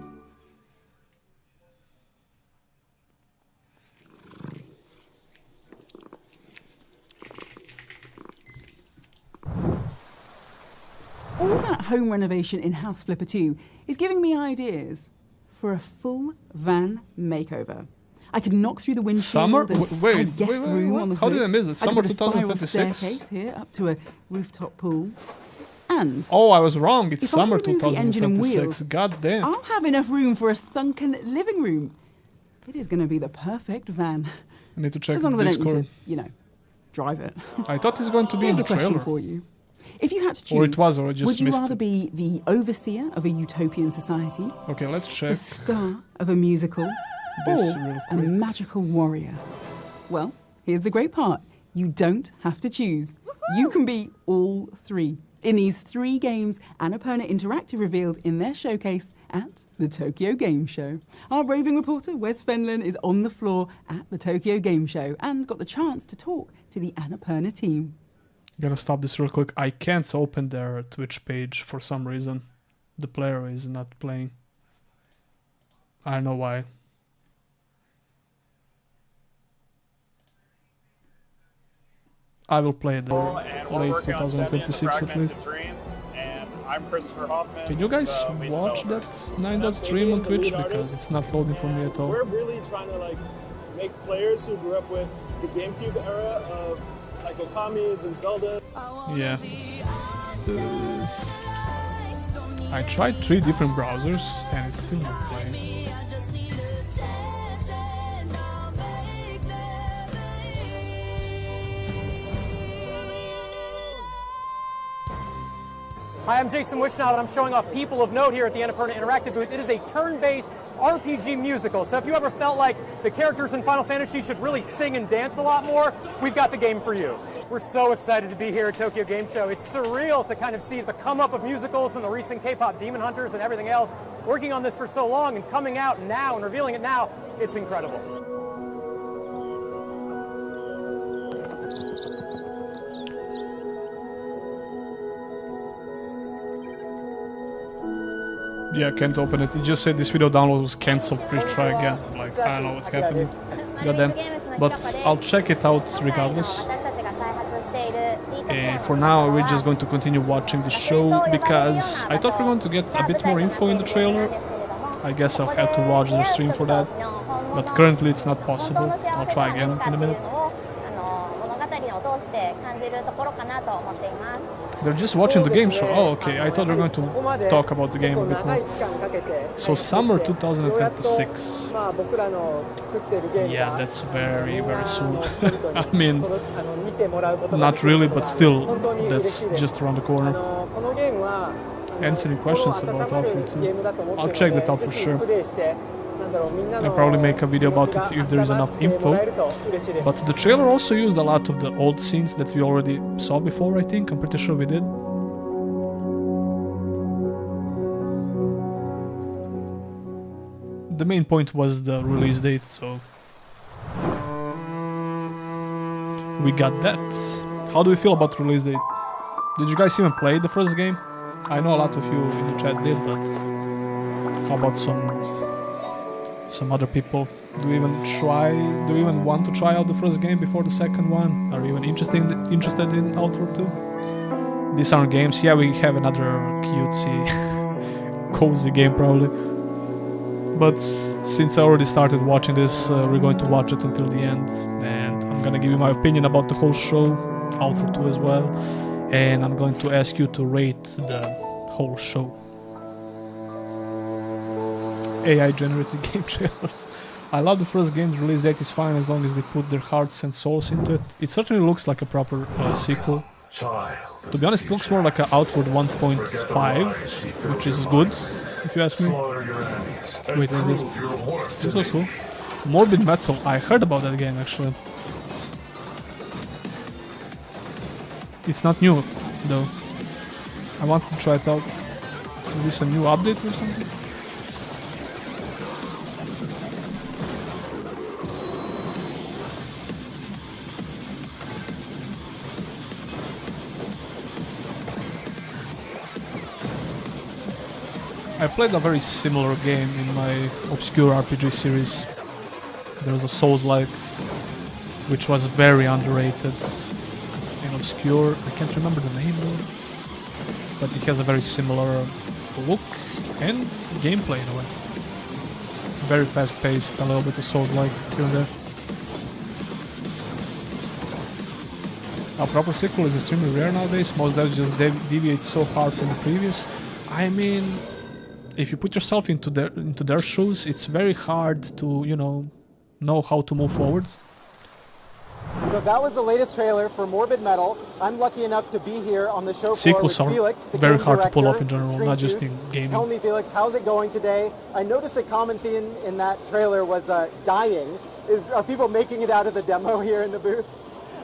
All that home renovation in House Flipper 2 is giving me ideas for a full van makeover. I could knock through the windshield and add guest room on the hood. How did I miss that? Summer I could put a spiral 2026? staircase here up to a rooftop pool. And oh, I was wrong. It's if summer I remove the engine and 2026. wheels, God damn. I'll have enough room for a sunken living room. It is going to be the perfect van. I need to check As long as I don't Discord. need to, drive it. I thought it's going to be Here's in a the question trailer. for you. If you had to choose, Or it was, or I just would you missed rather it. be the overseer of a utopian society, Okay, let's check. the star of a musical, This or real a quick. magical warrior? Well, here's the great part. You don't have to choose. You can be all three. In these 3 games, Annapurna Interactive revealed in their showcase at the Tokyo Game Show. Our roving reporter, Wes Fenlon, is on the floor at the Tokyo Game Show and got the chance to talk to the Annapurna team. Gotta stop this real quick. I can't open their Twitch page for some reason. The player is not playing. I don't know why. I will play it late 2026 at least. I'm Christopher Hoffman. Can you guys watch that 9 stream on Twitch? Because it's not loading for me at all. We're really trying to make players who grew up with the GameCube era of Okamis and Zelda. Yeah. I tried 3 different browsers and it's still not playing. Hi, I'm Jason Wishnow, and I'm showing off People of Note here at the Annapurna Interactive booth. It is a turn-based RPG musical, so if you ever felt like the characters in Final Fantasy should really sing and dance a lot more, we've got the game for you. We're so excited to be here at Tokyo Game Show. It's surreal to kind of see the come-up of musicals from the recent K-pop Demon Hunters and everything else. Working on this for so long and coming out now and revealing it now, it's incredible. Yeah, I can't open it. It just said this video download was cancelled. Please try again. Like, I don't know what's happening. Goddamn. But I'll check it out regardless. For now, we're just going to continue watching the show because I thought we were going to get a bit more info in the trailer. I guess I'll have to watch the stream for that. But currently it's not possible. I'll try again in a minute. They're just watching the game show. Oh, okay. I thought they were going to talk about the game a bit more. So summer 2026. Yeah, that's very, very soon. I mean, not really, but still, that's just around the corner. Answering questions about Outward 2. I'll check that out for sure. I'll probably make a video about it if there is enough info. But the trailer also used a lot of the old scenes that we already saw before, I think. I'm pretty sure we did. The main point was the release date, so... we got that. How do we feel about the release date? Did you guys even play the first game? I know a lot of you in the chat did, but... how about some other people? Do you even want to try out the first game before the second one? Are you even interested in Outward 2? These aren't games. Yeah, we have another cutesy, cozy game probably. But since I already started watching this, we're going to watch it until the end. And I'm gonna give you my opinion about the whole show, Outward 2 as well. And I'm going to ask you to rate the whole show. AI-generated game trailers. I love the first game's release date is fine as long as they put their hearts and souls into it. It certainly looks like a proper sequel. To be honest, it looks more like an Outward 1.5, which is good, if you ask me. Wait, what is this? This looks cool. Morbid Metal. I heard about that game, actually. It's not new, though. I wanted to try it out. Is this a new update or something? I played a very similar game in my obscure RPG series. There was a Souls-like, which was very underrated and obscure. I can't remember the name though, but it has a very similar look and gameplay in a way. Very fast-paced, a little bit of Souls-like here and there. A proper sequel is extremely rare nowadays. Most devs just deviate so hard from the previous. I mean, if you put yourself into their shoes, it's very hard to, you know how to move forward. So that was the latest trailer for Morbid Metal. I'm lucky enough to be here on the show floor Sequels with are Felix, the very game hard to pull director, off in general, Screen not just Juice. in gaming. Tell me, Felix, how's it going today? I noticed a common theme in that trailer was dying. Are people making it out of the demo here in the booth?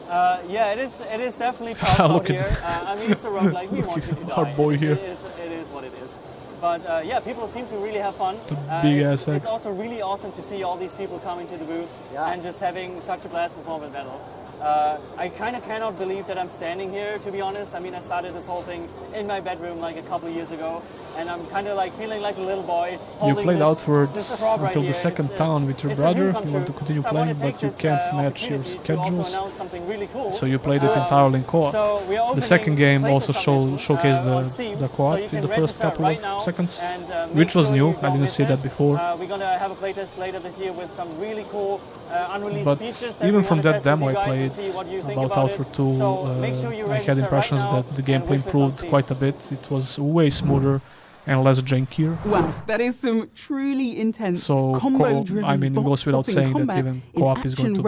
Yeah, it is definitely tough out here. I mean, it's a roguelike. We want you to die. Our boy here. It is what it is. But yeah, people seem to really have fun. It's also really awesome to see all these people coming to the booth and just having such a blast with Morbid Metal. I kind of cannot believe that I'm standing here, to be honest. I mean, I started this whole thing in my bedroom like a couple of years ago, and I'm kind of like feeling like a little boy. You played outwards until until the second town with your brother. You want to continue playing, but you can't match your schedules. So you played it entirely in co-op. The second game also showcased the co-op in the first couple of seconds, which was new. I didn't see that before. We're going to have a playtest later this year with some really cool unreleased But features. even from that demo I played about Outward 2, I had impressions that the gameplay improved quite a bit. It was way smoother and less jankier. Wow, that is some truly intense So, combo-driven I mean, it goes without saying that even co-op is going to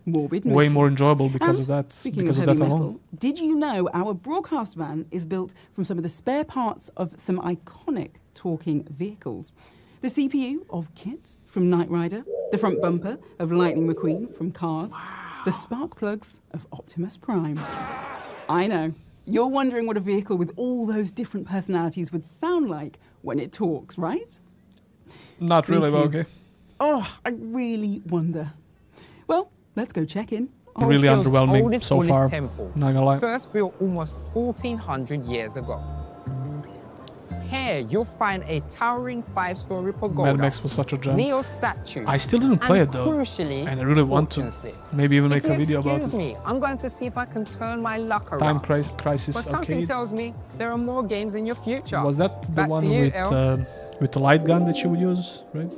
be way more enjoyable because of that. Because of that alone. Did you know our broadcast van is built from some of the spare parts of some iconic talking vehicles? The CPU of KITT from Knight Rider, the front bumper of Lightning McQueen from Cars, the spark plugs of Optimus Prime. I know. You're wondering what a vehicle with all those different personalities would sound like when it talks, right? Not really, but okay. Oh, I really wonder. Well, let's go check in. Really underwhelming so far, temple, not gonna lie. First built almost 1400 years ago. Here, you'll find a towering 5-story pagoda, Mad Max was such a gem. Neo statue, I still didn't play it though, crucially, and I really want to. Maybe even make a video about it. Excuse me, I'm going to see if I can turn my luck around. Time Crisis But something Arcade. tells me there are more games in your future. Was that the Back one to you, with the light gun that you would use, right?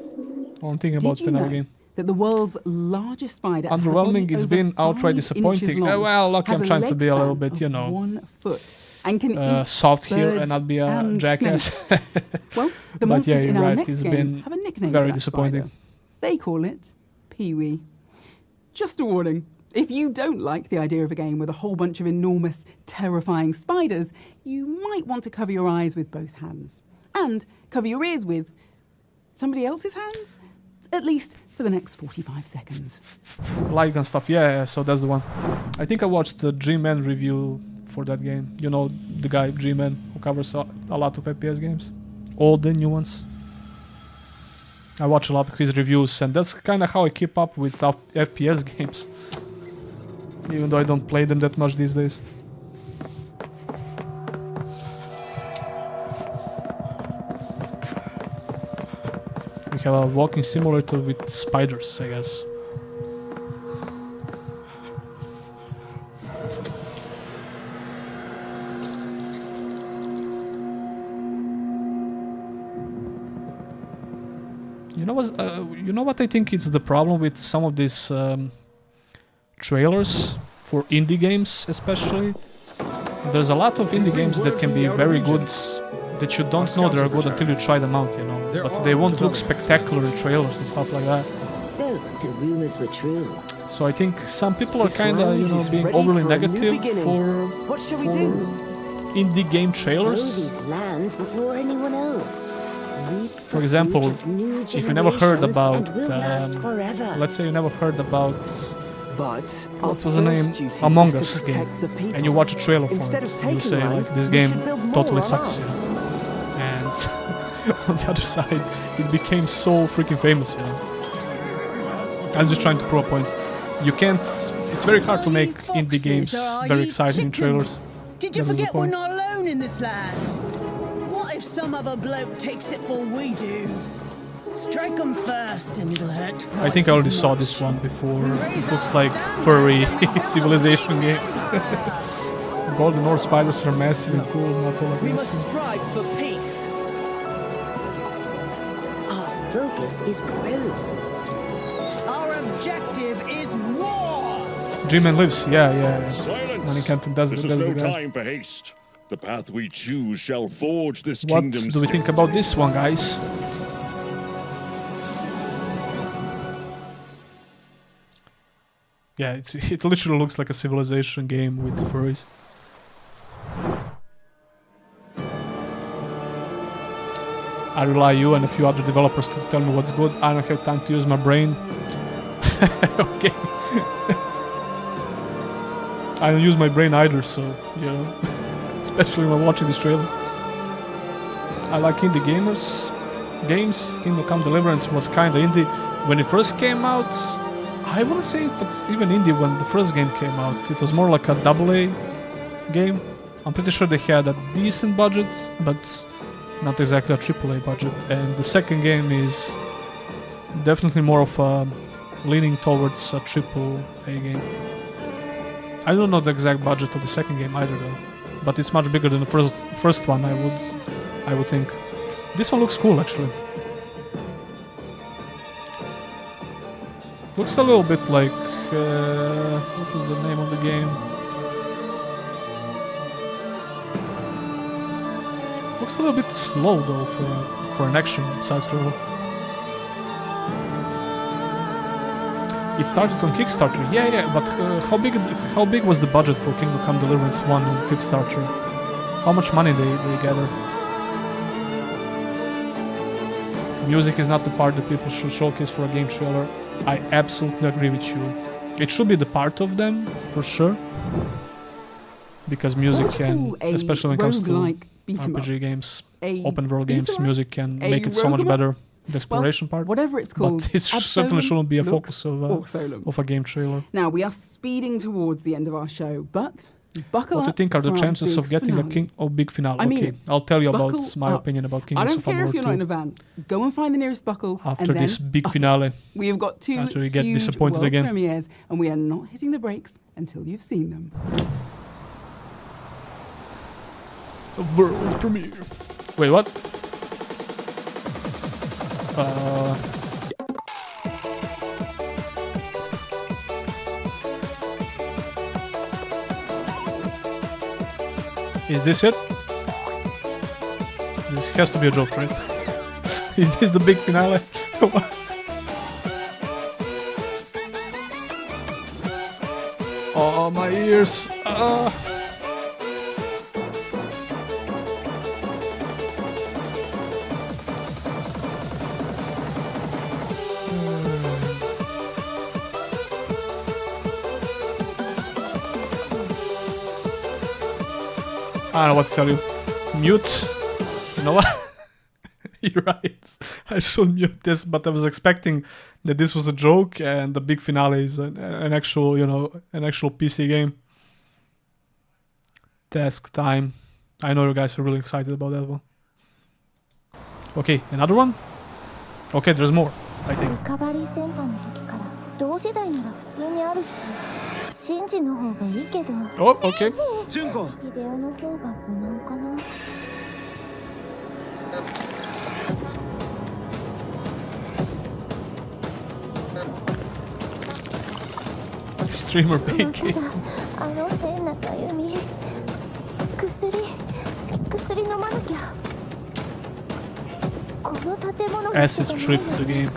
Or I'm thinking about another game. That the world's largest spider, Underwhelming, it's been outright disappointing. Well, lucky I'm trying to be a little bit, 1 foot. And can eat soft here birds and not be a jackass. Well, the But monsters yeah, in you're our right, next it's game been have a nickname very for that disappointing. spider. They call it Pee-wee. Just a warning. If you don't like the idea of a game with a whole bunch of enormous, terrifying spiders, you might want to cover your eyes with both hands. And cover your ears with somebody else's hands? At least for the next 45 seconds. Light gun stuff, yeah, so that's the one. I think I watched the G-Man review for that game. You know, the guy G-Man who covers a lot of FPS games. All the new ones. I watch a lot of his reviews, and that's kind of how I keep up with FPS games. Even though I don't play them that much these days. We have a walking simulator with spiders, I guess. You know what I think is the problem with some of these trailers for indie games, especially. There's a lot of indie games that can be very good, that you don't know they're good until you try them out, you know. But they won't look spectacular in trailers and stuff like that. So, the rumors were true. So I think some people are kind of, you know, being overly negative for indie game trailers. Sow these lands before anyone else. For example, if you never heard about, let's say you never heard about, what was the name, Among Us game, and you watch a trailer for it, and you say like, this game totally sucks, you know. And on the other side, it became so freaking famous, you know. I'm just trying to prove a point. You can't, it's very hard to make indie games very exciting in trailers. Did you forget we're not alone in this land? What if some other bloke takes it before we do? Strike 'em first and it'll hurt twice. I think I already saw this one before. It looks like furry civilization game. Golden Ore spiders are massive and cool, not all of We this. must strive for peace. Our focus is growth. Our objective is war. G-Man lives, yeah. Kenton, that's This the is no guy. time for haste. The path we choose shall forge this What kingdom's do we think about this one, guys? Yeah, it literally looks like a Civilization game with furries. I rely on you and a few other developers to tell me what's good. I don't have time to use my brain. Okay. I don't use my brain either, so, you know, especially when watching this trailer. I like indie games. Kingdom Come Deliverance was kinda indie. When it first came out, I wouldn't say it was even indie when the first game came out. It was more like a AA game. I'm pretty sure they had a decent budget, but not exactly a AAA budget. And the second game is definitely more of a leaning towards a AAA game. I don't know the exact budget of the second game either though, but it's much bigger than the first one, I would think. This one looks cool actually. Looks a little bit like what is the name of the game? Looks a little bit slow though for an action side scroller. It started on Kickstarter. Yeah, but how big was the budget for Kingdom Come Deliverance 1 on Kickstarter? How much money they gather? Music is not the part that people should showcase for a game trailer. I absolutely agree with you. It should be the part of them, for sure. Because music can, especially when it comes to RPG games, open world games, music can make it so much better. The exploration part, whatever it's called, but it certainly shouldn't be a focus of a game trailer. Now we are speeding towards the end of our show, but buckle up. What do you think are the chances of getting a big finale? I mean, okay, I'll tell you about my opinion about Kingdoms of Amalur. I don't care if you're not in a van. Go and find the nearest buckle. After and this then big finale, we have got two after you get huge disappointed world again. premieres, and we are not hitting the brakes until you've seen them. A world premiere. Wait, what? Is this it? This has to be a joke, right? Is this the big finale? Oh, my ears! I don't know what to tell you. Mute. You know what? You're right. I should mute this, but I was expecting that this was a joke and the big finale is an actual, you know, an actual PC game. Task time. I know you guys are really excited about that one. Okay, another one? Okay, there's more, I think. Oh, okay. Streamer Pinky. Acid trip the game.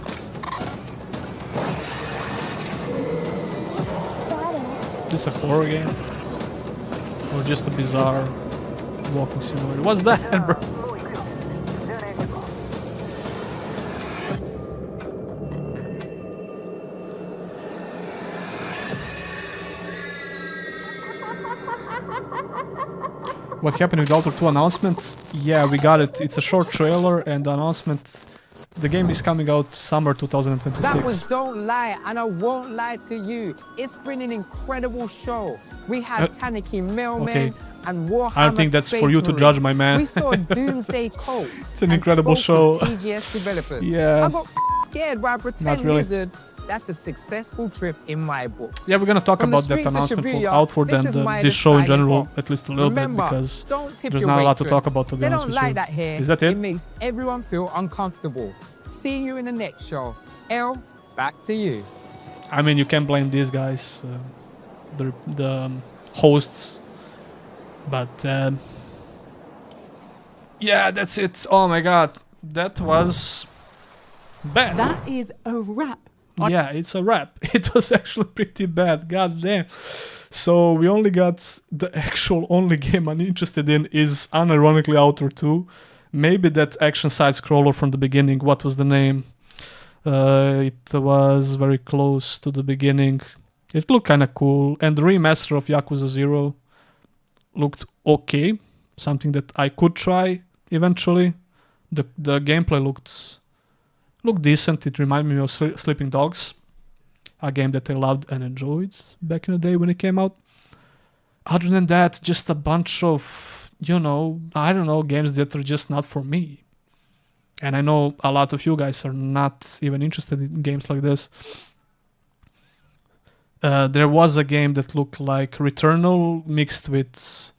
Is this a horror game? Or just a bizarre walking simulator? What's that, bro? What happened with Alter 2 announcements? Yeah, we got it. It's a short trailer and the announcement. The game is coming out summer 2026. That was Don't Lie, and I won't lie to you. It's been an incredible show. We had Tanuki Mailman and Warhammer I don't think that's Space for you to Marines. judge, my man. We saw Doomsday Cult. It's an incredible show. TGS developers. Yeah. I got scared by Pretend really. Wizard. That's a successful trip in my book. Yeah, we're gonna talk From the about that streets of announcement for Shibuya, Outward this and is my this show in deciding general, off. at least a little Remember, bit, because don't tip there's your not a lot to waitress. talk about, to be They honest don't with like you. that here. Is that it? It makes everyone feel uncomfortable. See you in the next show. Elle, back to you. I mean, you can't blame these guys. The hosts. But yeah, that's it. Oh my god, that was bad. That is a wrap. Yeah, it's a wrap. It was actually pretty bad. God damn. So we only got the actual only game I'm interested in is unironically Outer 2. Maybe that action side scroller from the beginning. What was the name? It was very close to the beginning. It looked kind of cool. And the remaster of Yakuza 0 looked okay. Something that I could try eventually. The gameplay looked decent. It reminded me of Sleeping Dogs, a game that I loved and enjoyed back in the day when it came out. Other than that, just a bunch of, I don't know, games that are just not for me. And I know a lot of you guys are not even interested in games like this. There was a game that looked like Returnal mixed with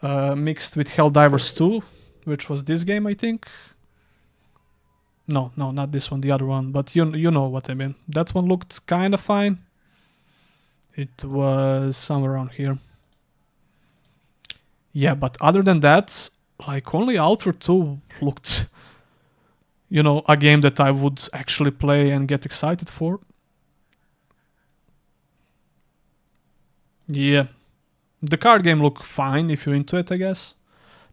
Helldivers 2, which was this game, I think. No, not this one, the other one. But you know what I mean. That one looked kind of fine. It was somewhere around here. Yeah, but other than that, like only Outer 2 looked, a game that I would actually play and get excited for. Yeah. The card game looked fine if you're into it, I guess.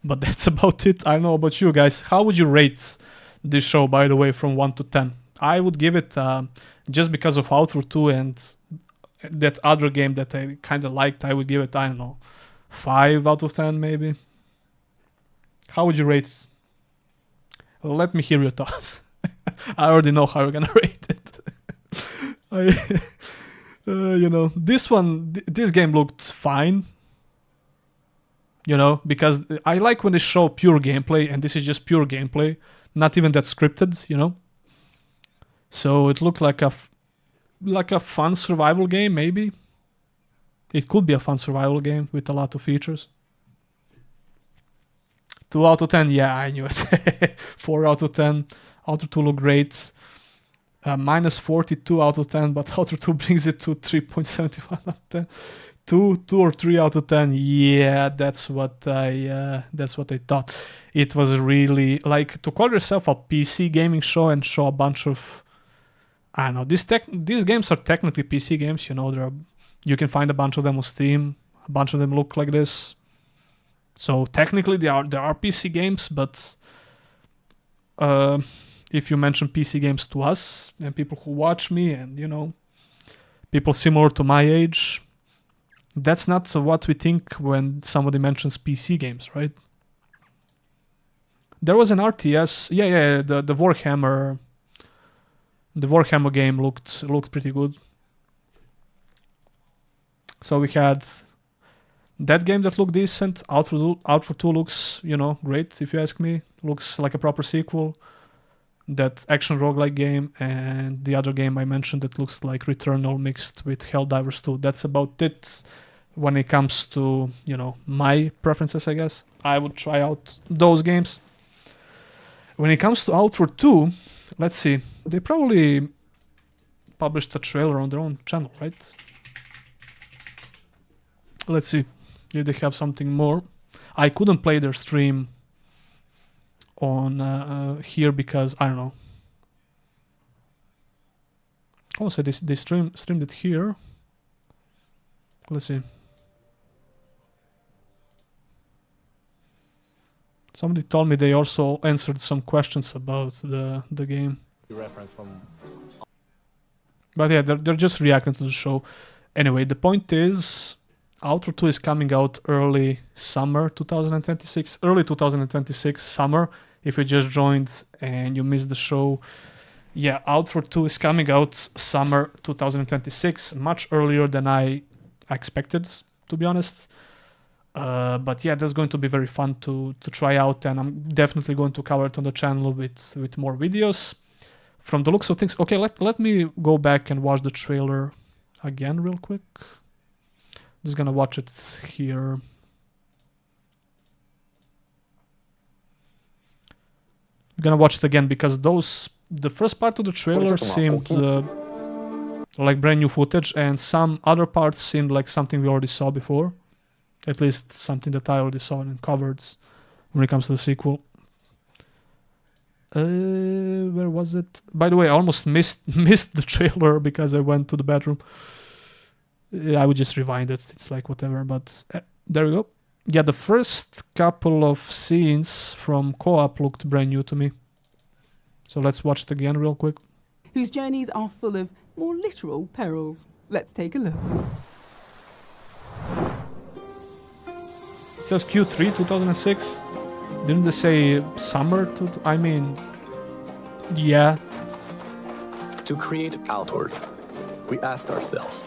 But that's about it. I don't know about you guys. How would you rate this show, by the way, from 1 to 10? I would give it, just because of Outer 2 and that other game that I kind of liked, I would give it, I don't know, 5 out of 10 maybe. How would you rate it? Let me hear your thoughts. I already know how you're gonna rate it. This game looked fine. Because I like when they show pure gameplay, and this is just pure gameplay. Not even that scripted, So it looked like a fun survival game, maybe. It could be a fun survival game with a lot of features. 2 out of 10, yeah, I knew it. 4 out of 10. Outer 2 look great. Minus 42 out of 10, but Outer 2 brings it to 3.71 out of 10. 2 or 3 out of 10. Yeah, that's what I thought. It was really like to call yourself a PC gaming show and show a bunch of, I don't know, these games are technically PC games. You can find a bunch of them on Steam. A bunch of them look like this. So technically they are PC games, but if you mention PC games to us and people who watch me and people similar to my age, that's not what we think when somebody mentions PC games, right? There was an RTS, the Warhammer game looked pretty good. So we had that game that looked decent. Outer 2 looks, great if you ask me. Looks like a proper sequel. That action roguelike game, and the other game I mentioned that looks like Returnal mixed with Helldivers 2. That's about it when it comes to, my preferences, I guess. I would try out those games. When it comes to Outer 2, let's see. They probably published a trailer on their own channel, right? Let's see if they have something more. I couldn't play their stream on here because I don't know. Oh, so they streamed it here. Let's see. Somebody told me they also answered some questions about the game. But yeah, they're just reacting to the show. Anyway, the point is, Outer 2 is coming out early summer 2026. Early 2026 summer. If you just joined and you missed the show, yeah, Outer 2 is coming out summer 2026, much earlier than I expected, to be honest. But yeah, that's going to be very fun to try out, and I'm definitely going to cover it on the channel with more videos. From the looks of things, okay, let me go back and watch the trailer again real quick. Just gonna watch it here. I'm gonna watch it again because the first part of the trailer seemed like brand new footage, and some other parts seemed like something we already saw before. At least something that I already saw and covered when it comes to the sequel. Where was it? By the way, I almost missed the trailer because I went to the bathroom. I would just rewind it. It's like whatever, but there we go. Yeah, the first couple of scenes from co-op looked brand new to me. So let's watch it again real quick. Whose journeys are full of more literal perils. Let's take a look. It says Q3 2006. Didn't they say summer? I mean, yeah. To create Outward, we asked ourselves,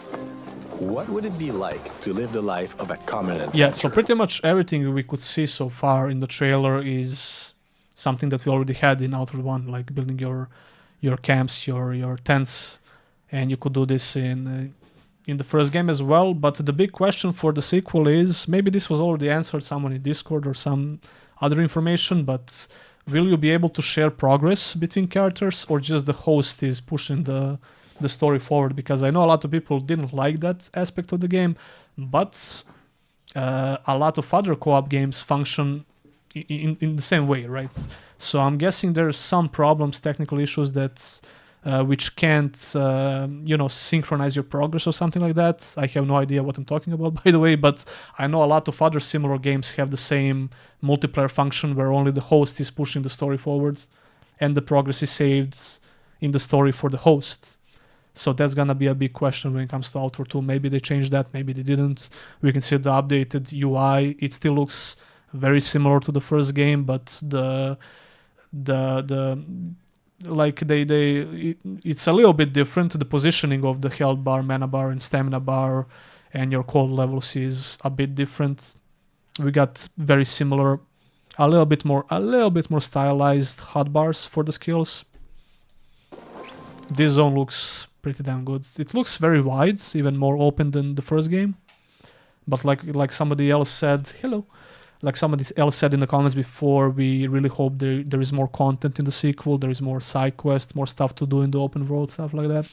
what would it be like to live the life of a common adventure? Yeah, so pretty much everything we could see so far in the trailer is something that we already had in Outward 1, like building your camps, your tents, and you could do this in the first game as well. But the big question for the sequel is, maybe this was already answered someone in Discord or some other information, but will you be able to share progress between characters, or just the host is pushing the story forward? Because I know a lot of people didn't like that aspect of the game, but a lot of other co-op games function in the same way, right? So I'm guessing there's some problems, technical issues that which can't synchronize your progress or something like that. I have no idea what I'm talking about, by the way, but I know a lot of other similar games have the same multiplayer function where only the host is pushing the story forward and the progress is saved in the story for the host. So that's gonna be a big question when it comes to Outward 2. Maybe they changed that, maybe they didn't. We can see the updated UI. It still looks very similar to the first game, but it's a little bit different. The positioning of the health bar, mana bar, and stamina bar, and your cold levels is a bit different. We got very similar, a little bit more stylized hotbars for the skills. This zone looks pretty damn good. It looks very wide, even more open than the first game. But like somebody else said, like somebody else said in the comments before, we really hope there is more content in the sequel, there is more side quests, more stuff to do in the open world, stuff like that.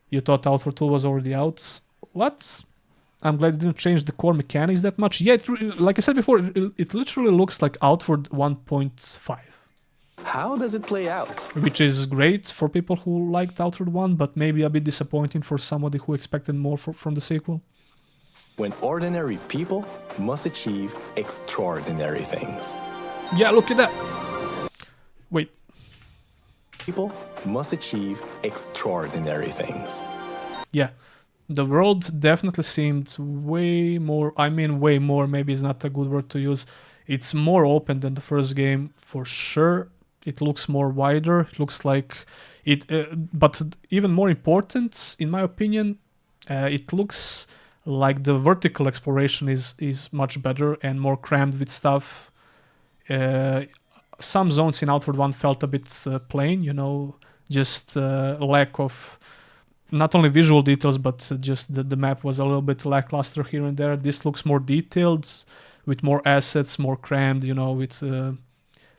You thought Outward 2 was already out? What? I'm glad it didn't change the core mechanics that much. Yeah, like I said before, it literally looks like Outward 1.5. How does it play out? Which is great for people who liked Outward 1, but maybe a bit disappointing for somebody who expected more from the sequel. When ordinary people must achieve extraordinary things. Yeah, look at that. Wait. People must achieve extraordinary things. Yeah. The world definitely seemed way more, maybe is not a good word to use. It's more open than the first game, for sure. It looks more wider. It looks like it, but even more important, in my opinion, it looks like the vertical exploration is much better and more crammed with stuff. Some zones in Outward 1 felt a bit plain, just lack of not only visual details, but just the map was a little bit lackluster here and there. This looks more detailed, with more assets, more crammed, with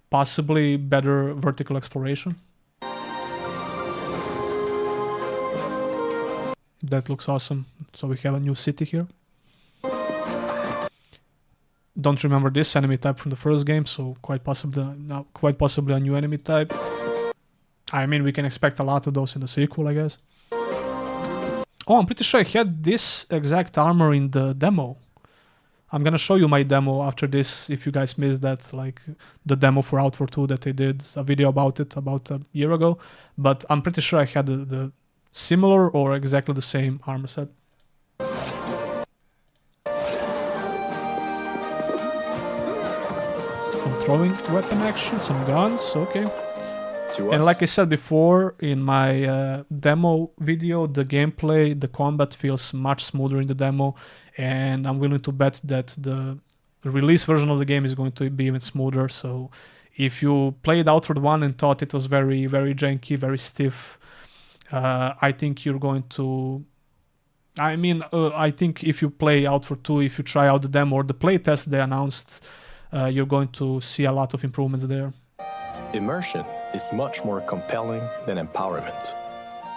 possibly better vertical exploration. That looks awesome. So we have a new city here. Don't remember this enemy type from the first game, so quite possibly a new enemy type. I mean, we can expect a lot of those in the sequel, I guess. Oh, I'm pretty sure I had this exact armor in the demo. I'm gonna show you my demo after this, if you guys missed that, like the demo for Outward 2 that I did a video about it about a year ago. But I'm pretty sure I had the similar or exactly the same armor set. Some throwing weapon action, some guns, okay. And like I said before in my demo video, the gameplay, the combat feels much smoother in the demo, and I'm willing to bet that the release version of the game is going to be even smoother. So if you played Outward 1 and thought it was very, very janky, very stiff, I think you're going to... I think if you play Outward 2, if you try out the demo or the playtest they announced, you're going to see a lot of improvements there. Immersion is much more compelling than empowerment.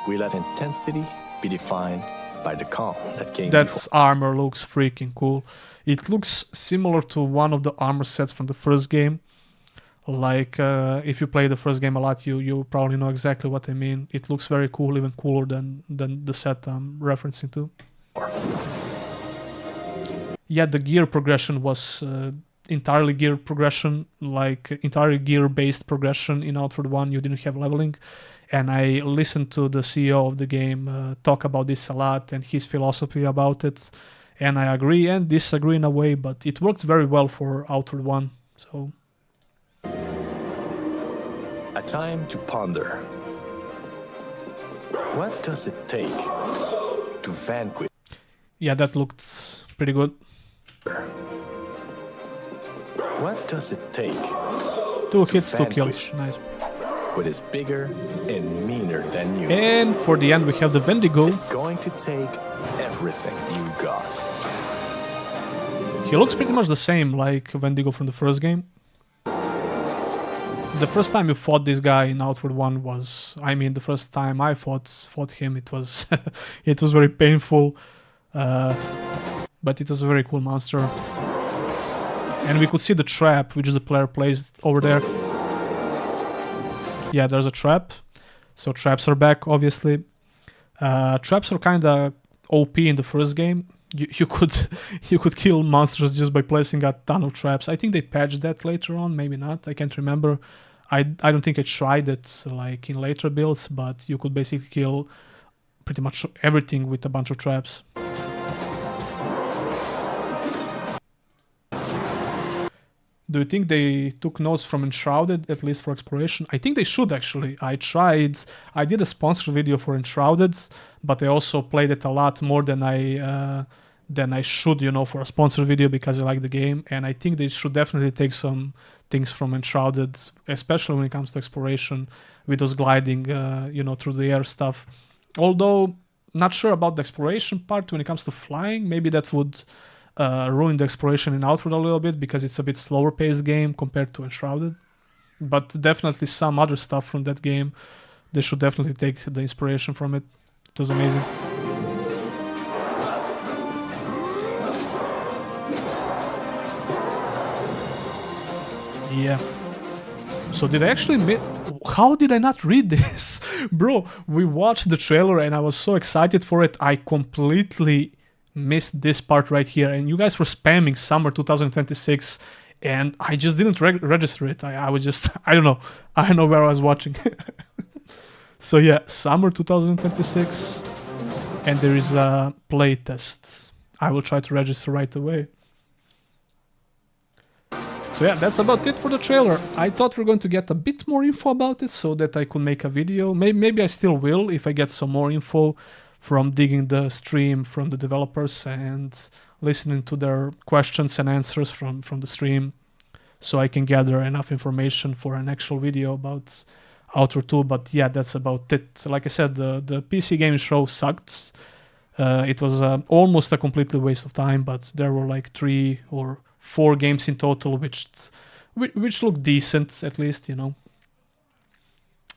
We let intensity be defined by the calm that came That before. armor looks freaking cool. It looks similar to one of the armor sets from the first game. Like, if you play the first game a lot, you probably know exactly what I mean. It looks very cool, even cooler than the set I'm referencing to. Yeah, the gear progression was entirely gear progression, like entirely gear-based progression in Outward 1. You didn't have leveling. And I listened to the CEO of the game talk about this a lot and his philosophy about it. And I agree and disagree in a way, but it worked very well for Outward 1. So... A time to ponder. What does it take to vanquish? Yeah, that looked pretty good. What does it take? 2 hits, 2 kills. Nice. What is bigger and meaner than you? And for the end, we have the Wendigo. It's going to take everything you got. He looks pretty much the same like Wendigo from the first game. The first time you fought this guy in Outward 1 was, I mean, the first time I fought him, it was it was very painful, but it was a very cool monster. And we could see the trap which the player placed over there. Yeah, there's a trap. So traps are back, obviously. Traps are kinda OP in the first game. You could kill monsters just by placing a ton of traps. I think they patched that later on, maybe not. I can't remember. I don't think I tried it like in later builds, but you could basically kill pretty much everything with a bunch of traps. Do you think they took notes from Enshrouded, at least for exploration? I think they should, actually. I did a sponsor video for Enshrouded, but I also played it a lot more than I should, you know, for a sponsor video because I like the game. And I think they should definitely take some things from Enshrouded, especially when it comes to exploration, with those gliding, you know, through the air stuff. Although, not sure about the exploration part when it comes to flying. Maybe that would ruin the exploration in Outward a little bit because it's a bit slower paced game compared to Enshrouded. But definitely some other stuff from that game, they should definitely take the inspiration from it. It was amazing. Yeah. So did I actually how did I not read this? Bro, we watched the trailer and I was so excited for it. I completely missed this part right here. And you guys were spamming summer 2026 and I just didn't register it. I was just, I don't know where I was watching. So yeah, summer 2026 and there is a play test. I will try to register right away. So yeah, that's about it for the trailer. I thought we're going to get a bit more info about it so that I could make a video. Maybe I still will if I get some more info from digging the stream from the developers and listening to their questions and answers from the stream so I can gather enough information for an actual video about Outward 2. But yeah, that's about it. Like I said, the PC Gaming Show sucked. It was almost a completely waste of time, but there were like 3 or 4 games in total which look decent, at least, you know.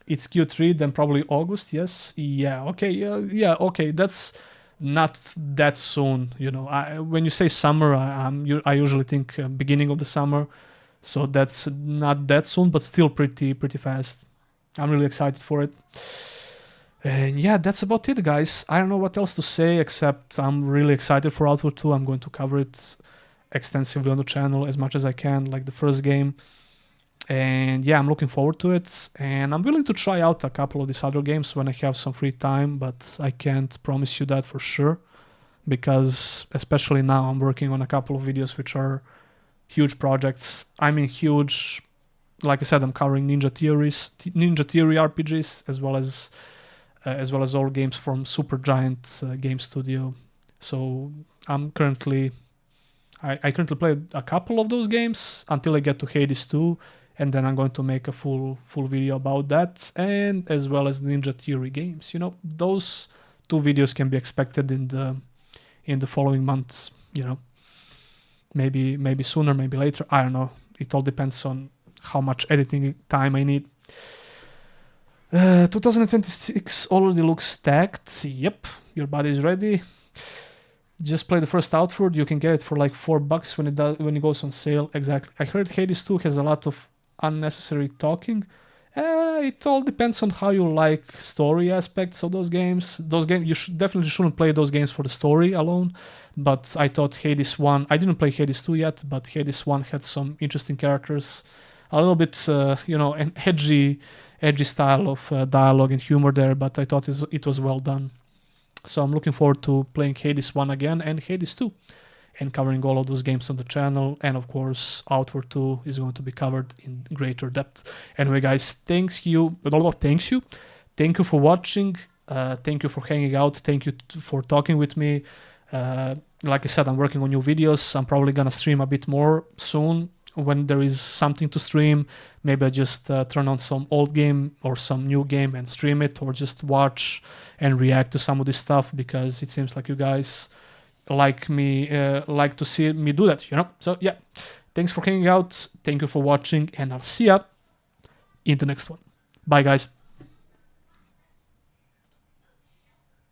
It's Q3, then probably August, yes? Yeah, okay, yeah, okay, that's not that soon, you know. When you say summer, I usually think beginning of the summer, so that's not that soon, but still pretty fast. I'm really excited for it. And yeah, that's about it, guys. I don't know what else to say, except I'm really excited for Outward 2. I'm going to cover it extensively on the channel as much as I can, like the first game. And yeah, I'm looking forward to it. And I'm willing to try out a couple of these other games when I have some free time, but I can't promise you that for sure. Because especially now I'm working on a couple of videos which are huge projects. I mean huge, like I said, I'm covering Ninja Theory RPGs as well as all games from Supergiant Game Studio. So I'm currently I currently played a couple of those games until I get to Hades 2, and then I'm going to make a full video about that, and as well as Ninja Theory games. You know, those 2 videos can be expected in the following months. You know, maybe sooner, maybe later. I don't know. It all depends on how much editing time I need. 2026 already looks stacked. Yep, your body is ready. Just play the first Outward. You can get it for like $4 when it goes on sale. Exactly. I heard Hades 2 has a lot of unnecessary talking. It all depends on how you like story aspects of those games. You definitely shouldn't play those games for the story alone. But I thought Hades 1. I didn't play Hades 2 yet, but Hades 1 had some interesting characters. A little bit, an edgy style of dialogue and humor there. But I thought it was well done. So I'm looking forward to playing Hades 1 again and Hades 2 and covering all of those games on the channel. And of course, Outward 2 is going to be covered in greater depth. Anyway, guys, thank you for watching. Thank you for hanging out. Thank you for talking with me. Like I said, I'm working on new videos. I'm probably gonna stream a bit more soon when there is something to stream. Maybe I just turn on some old game or some new game and stream it, or just watch and react to some of this stuff, because it seems like you guys like to see me do that, So yeah, thanks for hanging out. Thank you for watching, and I'll see ya in the next one. Bye, guys.